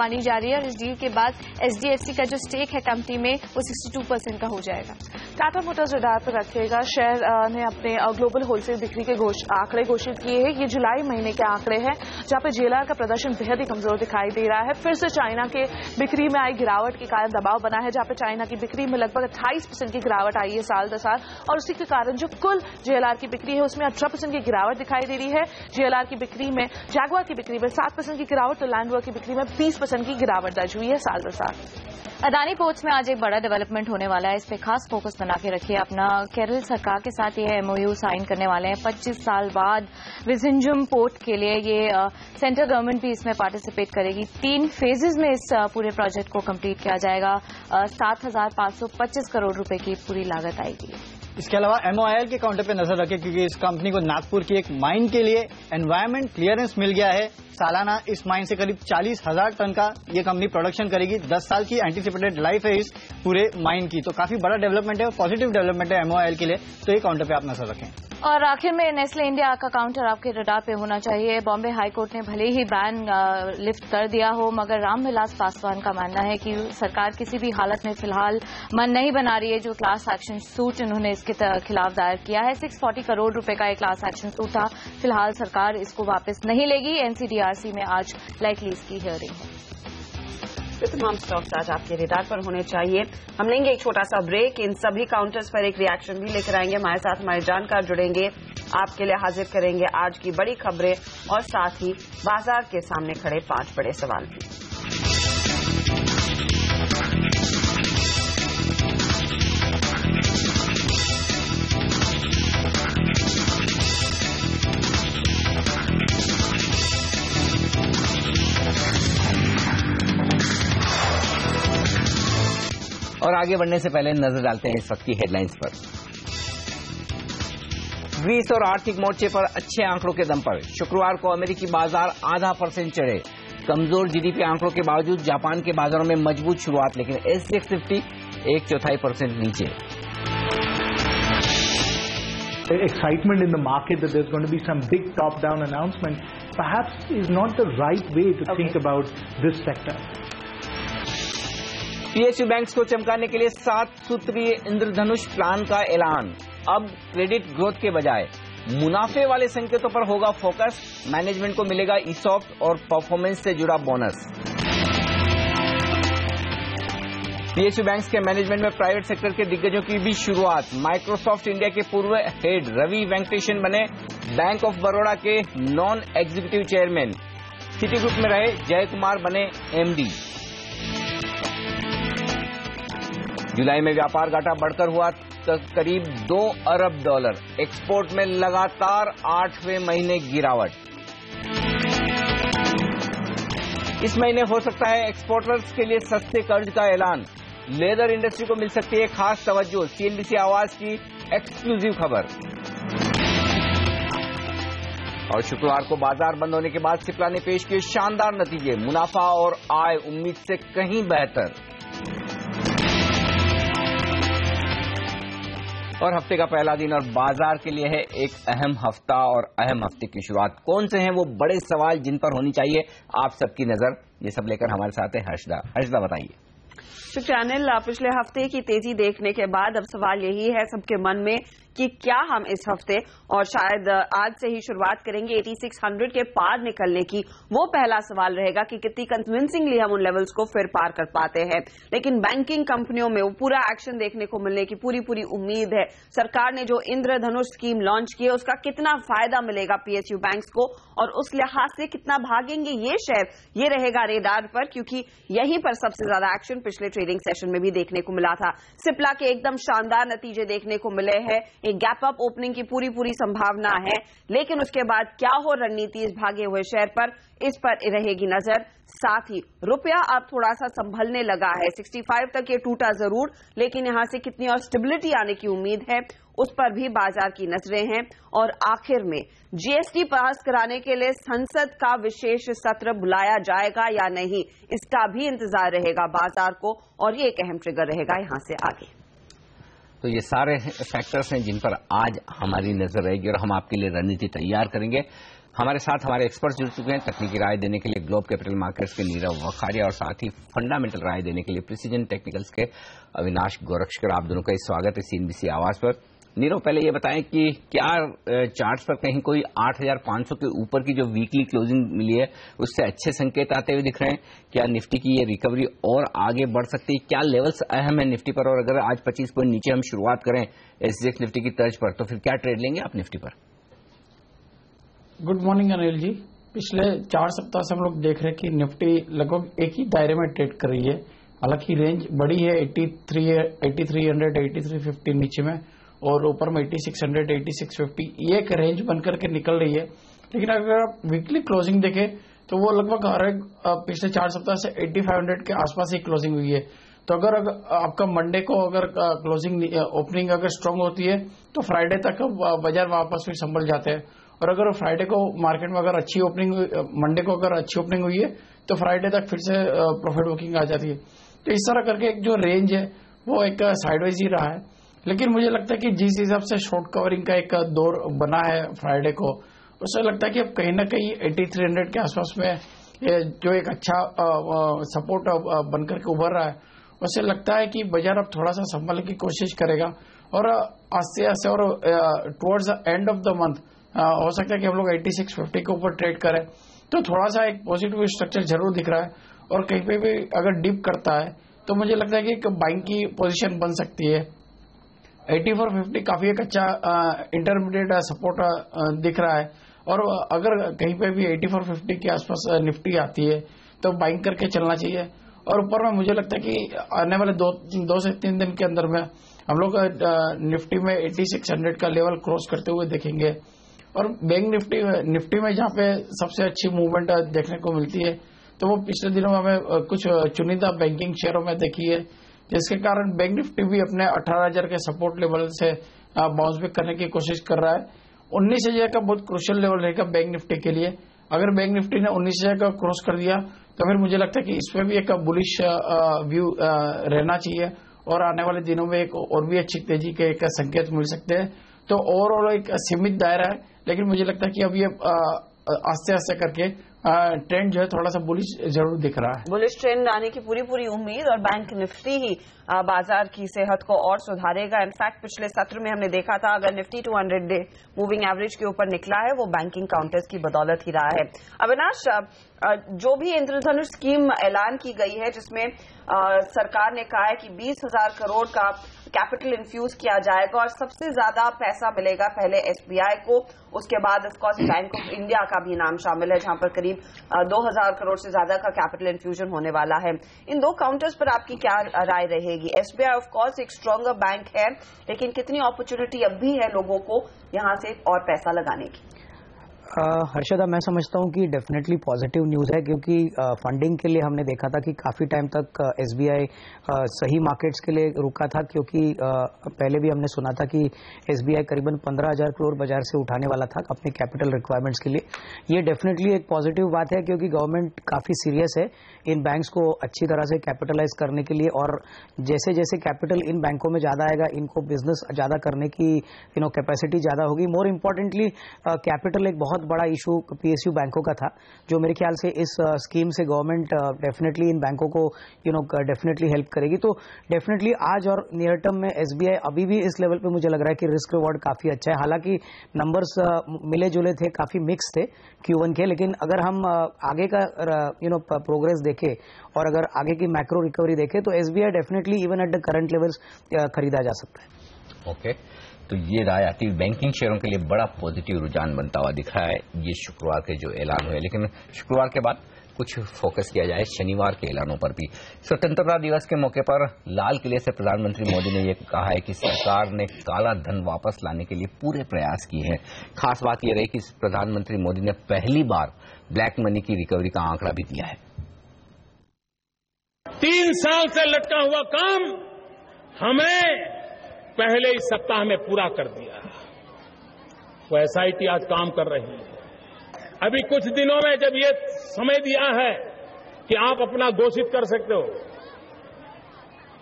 मानी जा रही है और इस डील के बाद HDFC का जो स्टेक है कंपनी में वो 62% का हो जाएगा। टाटा मोटर्स रडार पर रखिएगा। शेयर ने अपने ग्लोबल होलसेल बिक्री के आंकड़े घोषित किए हैं। ये जुलाई महीने के आंकड़े हैं, जहां पे JLR का प्रदर्शन बेहद ही कमजोर दिखाई दे रहा है। फिर से चाइना के बिक्री में आई गिरावट के कारण दबाव बना है, जहां पे चाइना की बिक्री में लगभग 28% की गिरावट आई है साल दर साल और उसी के कारण जो कुल JLR की बिक्री है उसमें 18% की गिरावट दिखाई दे रही है। JLR की बिक्री में, जैगुआर की बिक्री में 7% की गिरावट तो लैंड रोवर की बिक्री में 20% की गिरावट दर्ज हुई है साल दर साल। अदानी पोर्ट्स में आज एक बड़ा डेवलपमेंट होने वाला है, इस पे खास फोकस बना के रखिए अपना। केरल सरकार के साथ ये MOU साइन करने वाले हैं 25 साल बाद विजिंजम पोर्ट के लिए। ये सेंट्रल गवर्नमेंट भी इसमें पार्टिसिपेट करेगी। 3 फेजेज में इस पूरे प्रोजेक्ट को कंप्लीट किया जाएगा। 7,525 करोड़ रुपए की पूरी लागत आएगी। इसके अलावा MOIL के काउंटर पे नजर रखें, क्योंकि इस कंपनी को नागपुर की एक माइन के लिए एनवायरमेंट क्लियरेंस मिल गया है। सालाना इस माइन से करीब 40,000 टन का ये कंपनी प्रोडक्शन करेगी। 10 साल की एंटीसिपेटेड लाइफ है इस पूरे माइन की। तो काफी बड़ा डेवलपमेंट है और पॉजिटिव डेवलपमेंट है MOIL के लिए। तो ये काउंटर पे आप नजर रखें। और आखिर में नेस्ले इंडिया का काउंटर आपके रडार पे होना चाहिए। बॉम्बे हाईकोर्ट ने भले ही बैन लिफ्ट कर दिया हो, मगर रामविलास पासवान का मानना है कि सरकार किसी भी हालत में फिलहाल मन नहीं बना रही है। जो क्लास एक्शन सूट इन्होंने इसके खिलाफ दायर किया है, 640 करोड़ रुपए का एक क्लास एक्शन सूट था, फिलहाल सरकार इसको वापस नहीं लेगी। NCDRC में आज लाइकली इसकी हियरिंग है। तमाम स्टॉक्स आज आपके रडार पर होने चाहिए। हम लेंगे एक छोटा सा ब्रेक। इन सभी काउंटर्स पर एक रिएक्शन भी लेकर आएंगे। हमारे साथ हमारे जानकार जुड़ेंगे, आपके लिए हाजिर करेंगे आज की बड़ी खबरें और साथ ही बाजार के सामने खड़े 5 बड़े सवाल भी। और आगे बढ़ने से पहले नजर डालते हैं इस वक्त की हेडलाइंस पर। ग्रीस और आर्थिक मोर्चे पर अच्छे आंकड़ों के दम पर शुक्रवार को अमेरिकी बाजार 0.5% चढ़े। कमजोर GDP आंकड़ों के बावजूद जापान के बाजारों में मजबूत शुरुआत, लेकिन SDX 50 1/4% नीचे। Excitement in the market that there's going to be some big top-down announcement perhaps is not the right way to think about this sector. PSU banks को चमकाने के लिए 7 सूत्रीय इंद्रधनुष प्लान का ऐलान। अब क्रेडिट ग्रोथ के बजाय मुनाफे वाले संकेतों पर होगा फोकस। मैनेजमेंट को मिलेगा ESOP और परफॉर्मेंस से जुड़ा बोनस। PSU बैंक्स के मैनेजमेंट में प्राइवेट सेक्टर के दिग्गजों की भी शुरुआत। माइक्रोसॉफ्ट इंडिया के पूर्व हेड रवि वेंकटेशन बने बैंक ऑफ बड़ौदा के non executive chairman. City group में रहे जय कुमार बने MD। जुलाई में व्यापार घाटा बढ़कर हुआ करीब $2 अरब। एक्सपोर्ट में लगातार 8वें महीने गिरावट। इस महीने हो सकता है एक्सपोर्टर्स के लिए सस्ते कर्ज का ऐलान। लेदर इंडस्ट्री को मिल सकती है खास तवज्जो। CNBC आवाज की एक्सक्लूसिव खबर। और शुक्रवार को बाजार बंद होने के बाद सिप्ला ने पेश किए शानदार नतीजे। मुनाफा और आय उम्मीद से कहीं बेहतर। और हफ्ते का पहला दिन और बाजार के लिए है एक अहम हफ्ता और अहम हफ्ते की शुरुआत। कौन से हैं वो बड़े सवाल जिन पर होनी चाहिए आप सबकी नजर, ये सब लेकर हमारे साथ है हर्षदा बताइए। शुक्रिया अनिल। पिछले हफ्ते की तेजी देखने के बाद अब सवाल यही है सबके मन में कि क्या हम इस हफ्ते और शायद आज से ही शुरुआत करेंगे 8600 के पार निकलने की। वो पहला सवाल रहेगा कि कितनी कन्विंसिंगली हम उन लेवल्स को फिर पार कर पाते हैं। लेकिन बैंकिंग कंपनियों में वो पूरा एक्शन देखने को मिलने की पूरी उम्मीद है। सरकार ने जो इंद्रधनुष स्कीम लॉन्च की है उसका कितना फायदा मिलेगा पीएसयू बैंक्स को और उस लिहाज से कितना भागेंगे ये शेयर, ये रहेगा रेडार पर, क्योंकि यहीं पर सबसे ज्यादा एक्शन पिछले ट्रेडिंग सेशन में भी देखने को मिला था। सिप्ला के एकदम शानदार नतीजे देखने को मिले हैं, एक गैप अप ओपनिंग की पूरी संभावना है, लेकिन उसके बाद क्या हो रणनीति इस भागे हुए शेयर पर, इस पर रहेगी नजर। साथ ही रुपया अब थोड़ा सा संभलने लगा है, 65 तक ये टूटा जरूर, लेकिन यहां से कितनी और स्टेबिलिटी आने की उम्मीद है उस पर भी बाजार की नजरें हैं। और आखिर में जीएसटी पास कराने के लिए संसद का विशेष सत्र बुलाया जाएगा या नहीं, इसका भी इंतजार रहेगा बाजार को, और ये एक अहम ट्रिगर रहेगा यहां से आगे। तो ये सारे फैक्टर्स हैं जिन पर आज हमारी नजर रहेगी और हम आपके लिए रणनीति तैयार करेंगे। हमारे साथ हमारे एक्सपर्ट जुड़ चुके हैं तकनीकी राय देने के लिए ग्लोब कैपिटल मार्केट्स के नीरव वखारिया और साथ ही फंडामेंटल राय देने के लिए प्रिसीजन टेक्निकल्स के अविनाश गोरक्षकर। आप दोनों का स्वागत है सीएनबीसी आवाज पर। नीरव, पहले ये बताएं कि क्या चार्ट्स पर कहीं कोई 8500 के ऊपर की जो वीकली क्लोजिंग मिली है उससे अच्छे संकेत आते हुए दिख रहे हैं? क्या निफ्टी की ये रिकवरी और आगे बढ़ सकती है? क्या लेवल्स अहम है निफ्टी पर? और अगर आज 25 पॉइंट नीचे हम शुरुआत करें एसजीएक्स निफ्टी की तर्ज पर, तो फिर क्या ट्रेड लेंगे आप निफ्टी पर? Good morning Anil ji. पिछले 4 सप्ताह से हम लोग देख रहे हैं कि निफ्टी लगभग एक ही दायरे में ट्रेड कर रही है। हालांकि रेंज बड़ी है 8300, 8350 नीचे में, और ऊपर में 8600, 8650, ये एक रेंज बनकर के निकल रही है। लेकिन अगर आप वीकली क्लोजिंग देखें तो वो लगभग पिछले 4 सप्ताह से 8500 के आसपास ही क्लोजिंग हुई है। तो अगर आपका मंडे को अगर क्लोजिंग ओपनिंग अगर स्ट्रांग होती है तो फ्राइडे तक बाजार वापस भी संभल जाते हैं, और अगर फ्राइडे को मार्केट में अगर अच्छी ओपनिंग, मंडे को अगर अच्छी ओपनिंग हुई है तो फ्राइडे तक फिर से प्रॉफिट बुकिंग आ जाती है। तो इस तरह करके एक जो रेंज है वो एक साइडवेज ही रहा है। लेकिन मुझे लगता है कि जिस हिसाब से शॉर्ट कवरिंग का एक दौर बना है फ्राइडे को, उससे लगता है कि अब कहीं ना कहीं 8300 के आसपास में जो एक अच्छा सपोर्ट बनकर के उभर रहा है, उससे लगता है कि बाजार अब थोड़ा सा संभालने की कोशिश करेगा। और आस्ते आस्ते और towards the end of the month हो सकता है कि हम लोग 8650 के ऊपर ट्रेड करें। तो थोड़ा सा एक पॉजिटिव स्ट्रक्चर जरूर दिख रहा है, और कहीं पे भी अगर डिप करता है तो मुझे लगता है कि एक बाइंग की पोजीशन बन सकती है। 8450 काफी एक अच्छा इंटरमीडिएट सपोर्ट दिख रहा है, और अगर कहीं पे भी 8450 के आसपास निफ्टी आती है तो बाइंग करके चलना चाहिए। और ऊपर में मुझे लगता है कि आने वाले 2 से 3 दिन के अंदर में हम लोग निफ्टी में 8600 का लेवल क्रॉस करते हुए देखेंगे। और बैंक निफ्टी में जहाँ पे सबसे अच्छी मूवमेंट देखने को मिलती है तो वो पिछले दिनों में हमें कुछ चुनिंदा बैंकिंग शेयरों में देखी है, जिसके कारण बैंक निफ्टी भी अपने 18000 के सपोर्ट लेवल से बाउंस बैक करने की कोशिश कर रहा है। 19000 का बहुत क्रूशियल लेवल रहेगा बैंक निफ्टी के लिए। अगर बैंक निफ्टी ने 19000 का क्रॉस कर दिया तो फिर मुझे लगता है कि इसमें भी एक बुलिश व्यू रहना चाहिए, और आने वाले दिनों में एक और भी अच्छी तेजी के एक संकेत मिल सकते हैं। तो ओवरऑल एक सीमित दायरा है, लेकिन मुझे लगता है कि अब ये आस्ते आस्ते करके ट्रेंड जो है थोड़ा सा बुलिश जरूर दिख रहा है। बुलिश ट्रेंड आने की पूरी उम्मीद, और बैंक निफ्टी ही बाजार की सेहत को और सुधारेगा। इनफैक्ट पिछले सत्र में हमने देखा था अगर निफ्टी 200 डे मूविंग एवरेज के ऊपर निकला है वो बैंकिंग काउंटर्स की बदौलत ही रहा है। अविनाश, जो भी इंद्रधनुष स्कीम ऐलान की गई है जिसमें सरकार ने कहा है कि 20,000 करोड़ का कैपिटल इन्फ्यूज किया जाएगा और सबसे ज्यादा पैसा मिलेगा पहले एसबीआई को, उसके बाद ऑफकोर्स बैंक ऑफ इंडिया का भी नाम शामिल है जहां पर करीब 2,000 करोड़ से ज्यादा का कैपिटल इन्फ्यूजन होने वाला है। इन 2 काउंटर्स पर आपकी क्या राय रहेगी? एसबीआई ऑफकोर्स एक स्ट्रॉन्गर बैंक है, लेकिन कितनी अपॉर्चुनिटी अब भी है लोगों को यहां से और पैसा लगाने की? हर्षदा, मैं समझता हूं कि डेफिनेटली पॉजिटिव न्यूज है, क्योंकि फंडिंग के लिए हमने देखा था कि काफी टाइम तक एसबीआई सही मार्केट्स के लिए रुका था, क्योंकि पहले भी हमने सुना था कि एसबीआई करीबन 15,000 करोड़ बाजार से उठाने वाला था अपने कैपिटल रिक्वायरमेंट्स के लिए। ये डेफिनेटली एक पॉजिटिव बात है, क्योंकि गवर्नमेंट काफी सीरियस है इन बैंक्स को अच्छी तरह से कैपिटलाइज करने के लिए, और जैसे जैसे कैपिटल इन बैंकों में ज्यादा आएगा, इनको बिजनेस ज्यादा करने की कैपेसिटी ज्यादा होगी। मोर इम्पोर्टेंटली कैपिटल एक बहुत बड़ा इशू पीएसयू बैंकों का था, जो मेरे ख्याल से इस स्कीम से गवर्नमेंट डेफिनेटली इन बैंकों को डेफिनेटली हेल्प करेगी। तो डेफिनेटली आज और नियर टर्म में एसबीआई अभी भी इस लेवल पे मुझे लग रहा है कि रिस्क रिवॉर्ड काफी अच्छा है। हालांकि नंबर्स मिले जुले थे, काफी मिक्स थे Q1 के, लेकिन अगर हम आगे का प्रोग्रेस देखें और अगर आगे की मैक्रो रिकवरी देखें तो SBI definitely even at the current levels खरीदा जा सकता है। ओके, तो ये राय आती है बैंकिंग शेयरों के लिए बड़ा पॉजिटिव रुझान बनता हुआ दिख रहा है ये शुक्रवार के जो ऐलान हुए। लेकिन शुक्रवार के बाद कुछ फोकस किया जाए शनिवार के ऐलानों पर भी। स्वतंत्रता दिवस के मौके पर लाल किले से प्रधानमंत्री मोदी ने यह कहा है कि सरकार ने काला धन वापस लाने के लिए पूरे प्रयास किए हैं। खास बात यह रही कि प्रधानमंत्री मोदी ने पहली बार ब्लैक मनी की रिकवरी का आंकड़ा भी दिया है। 3 साल से लटका हुआ काम हमें पहले ही सप्ताह में पूरा कर दिया। वो एसआईटी आज काम कर रही है। अभी कुछ दिनों में जब ये समय दिया है कि आप अपना घोषित कर सकते हो,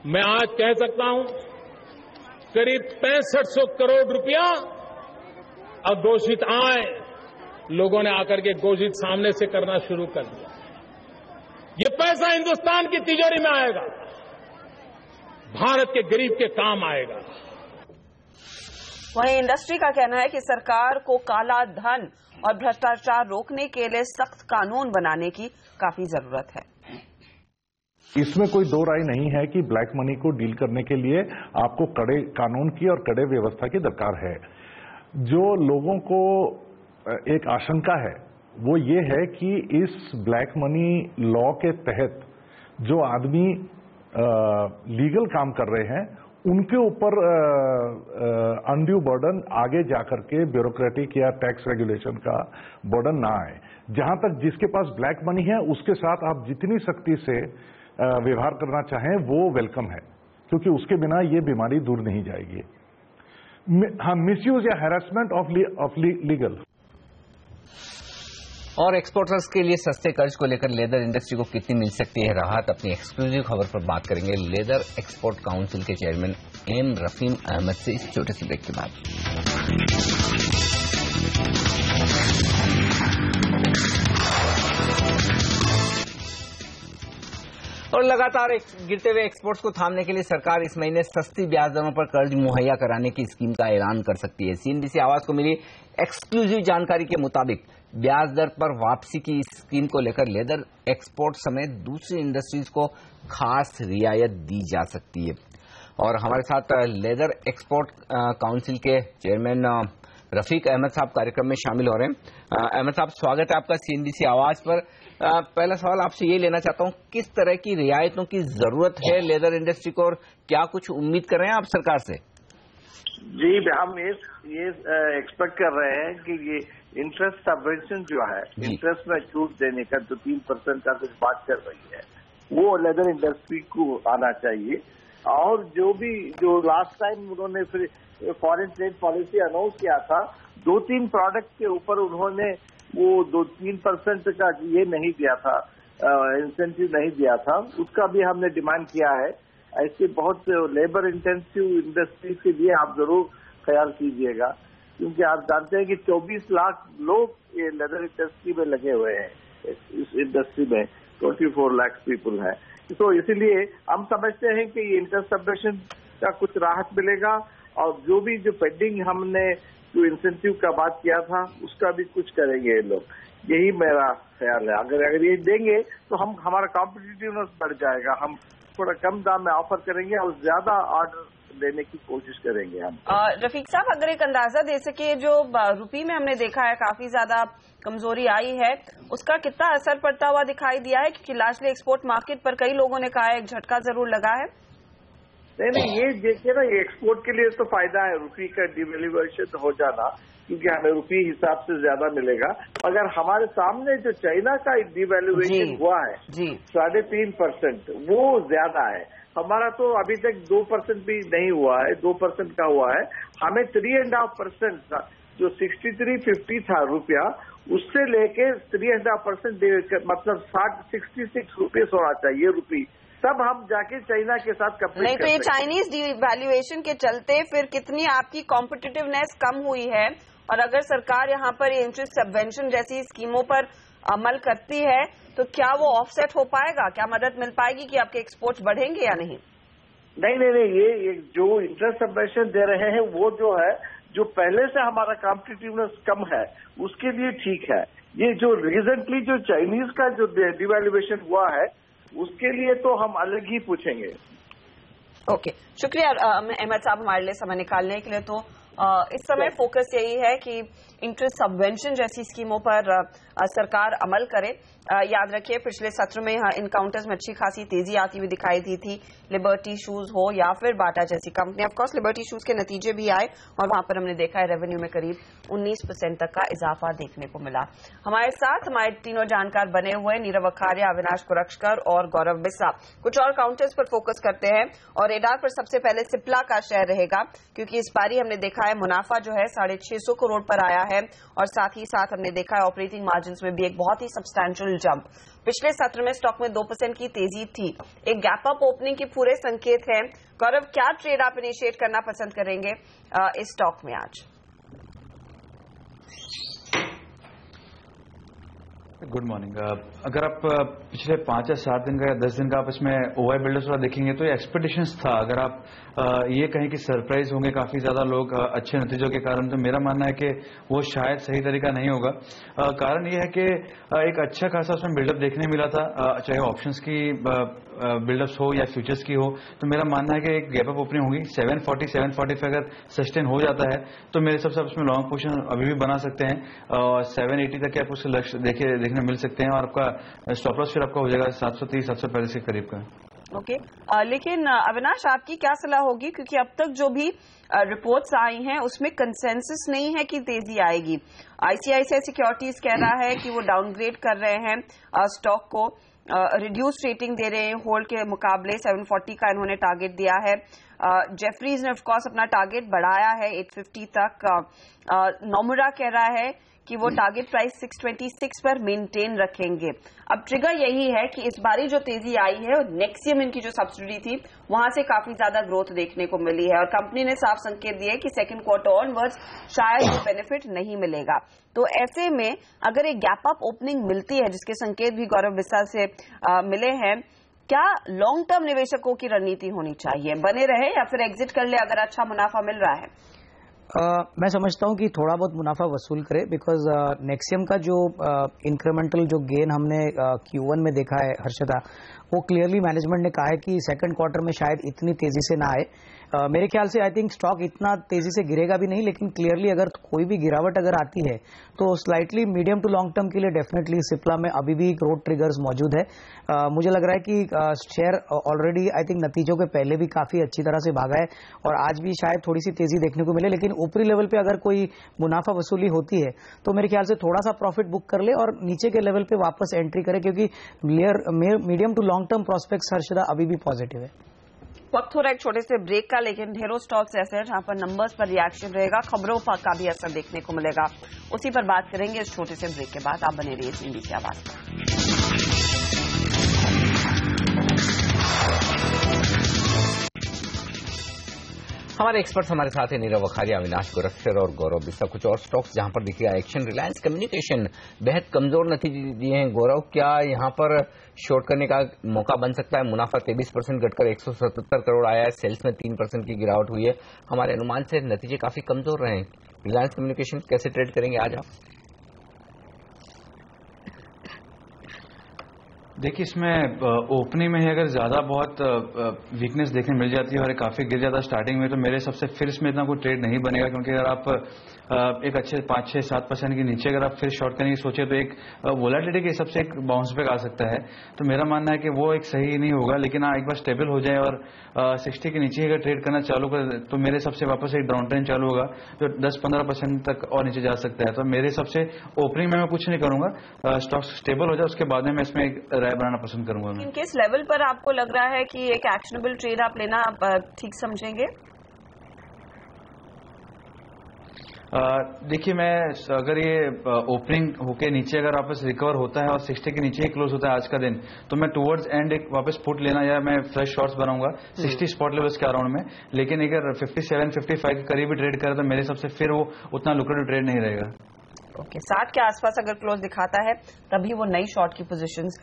मैं आज कह सकता हूं करीब 6500 करोड़ रुपया अघोषित आय लोगों ने आकर के घोषित सामने से करना शुरू कर दिया। ये पैसा हिंदुस्तान की तिजोरी में आएगा, भारत के गरीब के काम आएगा। वहीं इंडस्ट्री का कहना है कि सरकार को काला धन और भ्रष्टाचार रोकने के लिए सख्त कानून बनाने की काफी जरूरत है। इसमें कोई दो राय नहीं है कि ब्लैक मनी को डील करने के लिए आपको कड़े कानून की और कड़े व्यवस्था की दरकार है। जो लोगों को एक आशंका है वो ये है कि इस ब्लैक मनी लॉ के तहत जो आदमी लीगल काम कर रहे हैं उनके ऊपर अनड्यू बर्डन आगे जाकर के ब्यूरोक्रेटिक या टैक्स रेगुलेशन का बर्डन ना आए। जहां तक जिसके पास ब्लैक मनी है उसके साथ आप जितनी सख्ती से व्यवहार करना चाहें वो वेलकम है, क्योंकि उसके बिना ये बीमारी दूर नहीं जाएगी। हाँ, मिसयूज या हैरेसमेंट ऑफ लीगल। और एक्सपोर्टर्स के लिए सस्ते कर्ज को लेकर लेदर इंडस्ट्री को कितनी मिल सकती है राहत, अपनी एक्सक्लूसिव खबर पर बात करेंगे लेदर एक्सपोर्ट काउंसिल के चेयरमैन एम रफीम अहमद से इस छोटे से ब्रेक के बाद। और लगातार गिरते हुए एक्सपोर्ट्स को थामने के लिए सरकार इस महीने सस्ती ब्याज दरों पर कर्ज मुहैया कराने की स्कीम का ऐलान कर सकती है। सीएनबीसी आवाज को मिली एक्सक्लूसिव जानकारी के मुताबिक ब्याज दर पर वापसी की इस स्कीम को लेकर लेदर एक्सपोर्ट समेत दूसरी इंडस्ट्रीज को खास रियायत दी जा सकती है। और हमारे साथ लेदर एक्सपोर्ट काउंसिल के चेयरमैन रफीक अहमद साहब कार्यक्रम में शामिल हो रहे हैं। अहमद साहब, स्वागत है आपका सीएनबीसी आवाज पर। पहला सवाल आपसे ये लेना चाहता हूं, किस तरह की रियायतों की जरूरत है लेदर इंडस्ट्री को और क्या कुछ उम्मीद कर रहे हैं आप सरकार से? जी, हम ये एक्सपेक्ट कर रहे हैं कि ये इंटरेस्ट सबवेंशन जो है, इंटरेस्ट में छूट देने का जो 3% का कुछ बात कर रही है वो लेदर इंडस्ट्री को आना चाहिए। और जो लास्ट टाइम उन्होंने फिर फॉरेन ट्रेड पॉलिसी अनाउंस किया था, 2-3 प्रोडक्ट के ऊपर उन्होंने वो 2-3% का ये नहीं दिया था, इंसेंटिव नहीं दिया था, उसका भी हमने डिमांड किया है। ऐसे बहुत लेबर इंटेंसिव इंडस्ट्री के लिए आप जरूर ख्याल कीजिएगा, क्योंकि आप जानते हैं कि 24 लाख लोग ये लेदर इंडस्ट्री में लगे हुए हैं। इस इंडस्ट्री में 24 लाख पीपल हैं, तो इसीलिए हम समझते हैं कि ये इंटरेस्ट सबवेंशन का कुछ राहत मिलेगा। और जो पेंडिंग हमने जो इंसेंटिव का बात किया था उसका भी कुछ करेंगे ये लोग, यही मेरा ख्याल है। अगर ये देंगे तो हमारा कॉम्पिटिटिवनेस बढ़ जाएगा, हम थोड़ा कम दाम में ऑफर करेंगे और ज्यादा ऑर्डर देने की कोशिश करेंगे हम। रफीक साहब, अगर एक अंदाजा दे सके, जो रुपये में हमने देखा है काफी ज्यादा कमजोरी आई है, उसका कितना असर पड़ता हुआ दिखाई दिया है? क्योंकि लार्जली एक्सपोर्ट मार्केट पर कई लोगों ने कहा है एक झटका जरूर लगा है। नहीं, ये देखिए ना, ये एक्सपोर्ट के लिए तो फायदा है रुपये का डिवैल्यूएशन हो जाना, क्योंकि हमें रुपये हिसाब से ज्यादा मिलेगा। अगर हमारे सामने जो चाइना का डिवैल्यूएशन हुआ है 3.5%, वो ज्यादा है। हमारा तो अभी तक 2% भी नहीं हुआ है, 2% का हुआ है। हमें 3.5% जो 63.50 था रुपया, उससे लेके 3.5% मतलब 66 रुपये होना चाहिए रुपये, तब हम जाके चाइना के साथ कंपीट नहीं। तो ये चाइनीज डिवैल्यूएशन के चलते फिर कितनी आपकी कॉम्पिटिटिवनेस कम हुई है, और अगर सरकार यहाँ पर इंटरेस्ट सबवेंशन जैसी स्कीमों पर अमल करती है तो क्या वो ऑफसेट हो पाएगा? क्या मदद मिल पाएगी कि आपके एक्सपोर्ट्स बढ़ेंगे या नहीं? नहीं, ये जो इंटरेस्ट सबवेंशन दे रहे हैं वो जो है, जो पहले से हमारा कॉम्पिटिटिवनेस कम है उसके लिए ठीक है। ये जो रिसेंटली जो चाइनीज का जो डिवैल्यूएशन हुआ है उसके लिए तो हम अलग ही पूछेंगे। ओके, शुक्रिया अहमद साहब हमारे लिए समय निकालने के लिए। तो इस समय फोकस यही है कि इंटरेस्ट सबवेंशन जैसी स्कीमों पर सरकार अमल करे। याद रखिए पिछले सत्र में इनकाउंटर्स में अच्छी खासी तेजी आती हुई दिखाई दी थी, लिबर्टी शूज हो या फिर बाटा जैसी कंपनी। ऑफकोर्स लिबर्टी शूज के नतीजे भी आए और वहां पर हमने देखा है रेवेन्यू में करीब 19% तक का इजाफा देखने को मिला। हमारे साथ हमारे तीनों जानकार बने हुए नीरव अखारिया, अविनाश कुरक्षकर और गौरव बिस्सा। कुछ और काउंटर्स पर फोकस करते हैं और रेडार पर सबसे पहले सिप्ला का शेयर रहेगा, क्योंकि इस बारी हमने देखा है मुनाफा जो है 650 करोड़ पर आया है और साथ ही साथ हमने देखा है ऑपरेटिंग मार्जिन में भी एक बहुत ही सब्सटैंशियल जंप। पिछले सत्र में स्टॉक में 2% की तेजी थी, एक गैप अप ओपनिंग की पूरे संकेत है। गौरव, क्या ट्रेड आप इनिशिएट करना पसंद करेंगे इस स्टॉक में आज? Good morning. अगर आप पिछले 5 या 7 दिन का या 10 दिन का आप इसमें ओवाई बिल्डर्स वाला देखेंगे तो ये एक्सपेक्टेशंस था। अगर आप ये कहें कि सरप्राइज होंगे काफी ज्यादा लोग अच्छे नतीजों के कारण, तो मेरा मानना है कि वो शायद सही तरीका नहीं होगा। कारण ये है कि एक अच्छा खासा उसमें बिल्डअप देखने मिला था, चाहे ऑप्शंस की बिल्डअप्स हो या फ्यूचर्स की हो। तो मेरा मानना है कि एक गैप अप ओपनिंग होगी 740 745 अगर सस्टेन हो जाता है तो मेरे हिसाब से आप उसमें लॉन्ग पोजीशन अभी भी बना सकते हैं और 780 तक के आप उससे लक्ष्य देखने मिल सकते हैं और आपका स्टॉप लॉस फिर आपका हो जाएगा 730 735 के करीब का। ओके, लेकिन अविनाश आपकी क्या सलाह होगी, क्योंकि अब तक जो भी रिपोर्ट्स आई हैं उसमें कंसेंसस नहीं है कि तेजी आएगी। आईसीआईसीआई सिक्योरिटीज कह रहा है कि वो डाउनग्रेड कर रहे हैं स्टॉक को, रिड्यूस रेटिंग दे रहे हैं होल्ड के मुकाबले। 740 का इन्होंने टारगेट दिया है। जेफरीज ने ऑफकोर्स अपना टारगेट बढ़ाया है 850 तक। नोमुरा कह रहा है कि वो टारगेट प्राइस 626 पर मेंटेन रखेंगे। अब ट्रिगर यही है कि इस बारी जो तेजी आई है नेक्सियम इनकी जो सब्सिडी थी वहां से काफी ज्यादा ग्रोथ देखने को मिली है और कंपनी ने साफ संकेत दिए कि सेकंड क्वार्टर ऑनवर्ड्स शायद ये बेनिफिट नहीं मिलेगा। तो ऐसे में अगर एक गैप अप ओपनिंग मिलती है, जिसके संकेत भी गौरव बिस्सा से मिले हैं, क्या लॉन्ग टर्म निवेशकों की रणनीति होनी चाहिए, बने रहे या फिर एग्जिट कर ले अगर अच्छा मुनाफा मिल रहा है? मैं समझता हूं कि थोड़ा बहुत मुनाफा वसूल करे, बिकॉज नेक्सियम का जो इंक्रीमेंटल जो गेन हमने Q1 में देखा है हर्षदा, वो क्लियरली मैनेजमेंट ने कहा है कि सेकंड क्वार्टर में शायद इतनी तेजी से ना आए। मेरे ख्याल से आई थिंक स्टॉक इतना तेजी से गिरेगा भी नहीं, लेकिन क्लियरली अगर कोई भी गिरावट अगर आती है तो slightly medium to long term के लिए डेफिनेटली सिप्ला में अभी भी ग्रोथ ट्रिगर्स मौजूद है। मुझे लग रहा है कि शेयर ऑलरेडी आई थिंक नतीजों के पहले भी काफी अच्छी तरह से भागा है और आज भी शायद थोड़ी सी तेजी देखने को मिले, लेकिन ऊपरी लेवल पे अगर कोई मुनाफा वसूली होती है तो मेरे ख्याल से थोड़ा सा प्रॉफिट बुक कर ले और नीचे के लेवल पे वापस एंट्री करे, क्योंकि medium to long term prospects Harshada अभी भी पॉजिटिव है। वक्त हो रहा है एक छोटे से ब्रेक का, लेकिन ढेरों स्टॉक्स ऐसे हैं जहां पर नंबर्स पर रिएक्शन रहेगा, खबरों का भी असर देखने को मिलेगा। उसी पर बात करेंगे इस छोटे से ब्रेक के बाद। आप बने रहिए सीएनबीसी की आवाज पर। हमारे एक्सपर्ट्स हमारे साथ हैं नीरव अखारिया, अविनाश कुरक्षकर और गौरव बिस्सा। कुछ और स्टॉक्स जहां पर दिखेगा एक्शन। रिलायंस कम्युनिकेशन बेहद कमजोर नतीजे दिए हैं। गौरव, क्या यहां पर शॉर्ट करने का मौका बन सकता है? मुनाफा 23% घटकर 177 करोड़ आया है, सेल्स में 3% की गिरावट हुई है। हमारे अनुमान से नतीजे काफी कमजोर रहे हैं। रिलायंस कम्युनिकेशन कैसे ट्रेड करेंगे आज आप? देखिए, इसमें ओपनिंग में ही अगर ज्यादा बहुत वीकनेस देखने मिल जाती है और काफी गिर जाता है स्टार्टिंग में, तो मेरे हिसाब से फिर इसमें इतना कोई ट्रेड नहीं बनेगा, क्योंकि अगर आप एक अच्छे 5-6-7% के नीचे अगर आप फिर शॉर्ट करने की सोचे तो एक वोलेटिलिटी के हिसाब से एक बाउंस बैक आ सकता है। तो मेरा मानना है कि वो एक सही नहीं होगा, लेकिन हाँ, एक बार स्टेबल हो जाए और 60 के नीचे अगर ट्रेड करना चालू कर तो मेरे हिसाब से वापस एक डाउन ट्रेंड चालू होगा जो 10-15% तक और नीचे जा सकता है। तो मेरे हिसाब से ओपनिंग में मैं कुछ नहीं करूंगा, स्टॉक स्टेबल हो जाए उसके बाद में मैं इसमें एक राय बनाना पसंद करूंगा। इन किस लेवल पर आपको लग रहा है कि एक एक्शनेबल ट्रेड आप लेना ठीक समझेंगे? देखिए, मैं अगर ये ओपनिंग होके नीचे अगर वापस रिकवर होता है और 60 के नीचे ही क्लोज होता है आज का दिन, तो मैं टुवर्ड्स एंड एक वापस पुट लेना या मैं फ्रेश शॉर्ट्स बनाऊंगा 60 स्पॉट लेवल्स के अराउंड में। लेकिन अगर 57-55 के करीब भी ट्रेड करे तो मेरे हिसाब से फिर वो उतना लुक्रेटिव ट्रेड नहीं रहेगा। ओके, 60 के आसपास अगर क्लोज दिखाता है तभी वो नई शॉर्ट की पोजीशंस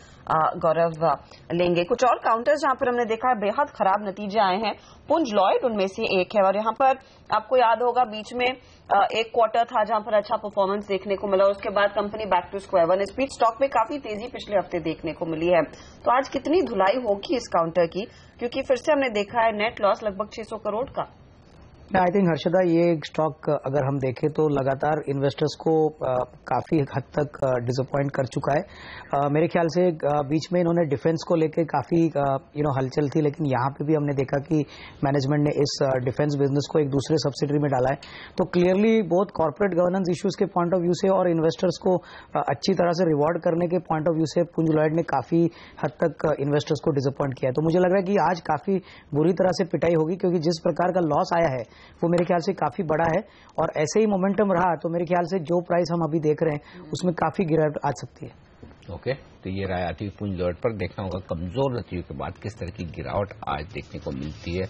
गौरव लेंगे। कुछ और काउंटर्स जहां पर हमने देखा है बेहद खराब नतीजे आए हैं, पुंज लॉयड उनमें से एक है। और यहां पर आपको याद होगा बीच में एक क्वार्टर था जहां पर अच्छा परफॉर्मेंस देखने को मिला, उसके बाद company back to square one. Speed stock में काफी तेजी पिछले हफ्ते देखने को मिली है, तो आज कितनी धुलाई होगी इस काउंटर की, क्योंकि फिर से हमने देखा है नेट लॉस लगभग 600 करोड़ का। आई थिंक हर्षदा, ये स्टॉक अगर हम देखें तो लगातार इन्वेस्टर्स को काफी हद तक डिसअपॉइंट कर चुका है। मेरे ख्याल से बीच में इन्होंने डिफेंस को लेके काफी हलचल थी, लेकिन यहाँ पे भी हमने देखा कि मैनेजमेंट ने इस डिफेंस बिजनेस को एक दूसरे सब्सिडरी में डाला है। तो क्लियरली बहुत कॉर्पोरेट गवर्नेंस इश्यूज के पॉइंट ऑफ व्यू से और इन्वेस्टर्स को अच्छी तरह से रिवॉर्ड करने के पॉइंट ऑफ व्यू से पुंज लॉयड ने काफी हद तक इन्वेस्टर्स को डिसअपॉइंट किया है। तो मुझे लग रहा है कि आज काफी बुरी तरह से पिटाई होगी, क्योंकि जिस प्रकार का लॉस आया है वो मेरे ख्याल से काफी बड़ा है, और ऐसे ही मोमेंटम रहा तो मेरे ख्याल से जो प्राइस हम अभी देख रहे हैं उसमें काफी गिरावट आ सकती है। ओके, तो ये राय आती है पुंज लॉयड पर। देखना होगा कमजोर नतीजों के बाद किस तरह की गिरावट आज देखने को मिलती है।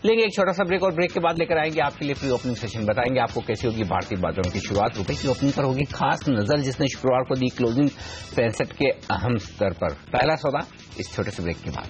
लेंगे एक छोटा सा ब्रेक, और ब्रेक के बाद लेकर आएंगे आपके लिए प्री ओपनिंग सेशन। बताएंगे आपको कैसी होगी भारतीय बाजारों की शुरुआत। रुपए की ओपनिंग पर होगी खास नजर, जिसने शुक्रवार को दी क्लोजिंग 65 के अहम स्तर पर। पहला सौदा इस छोटे से ब्रेक के बाद।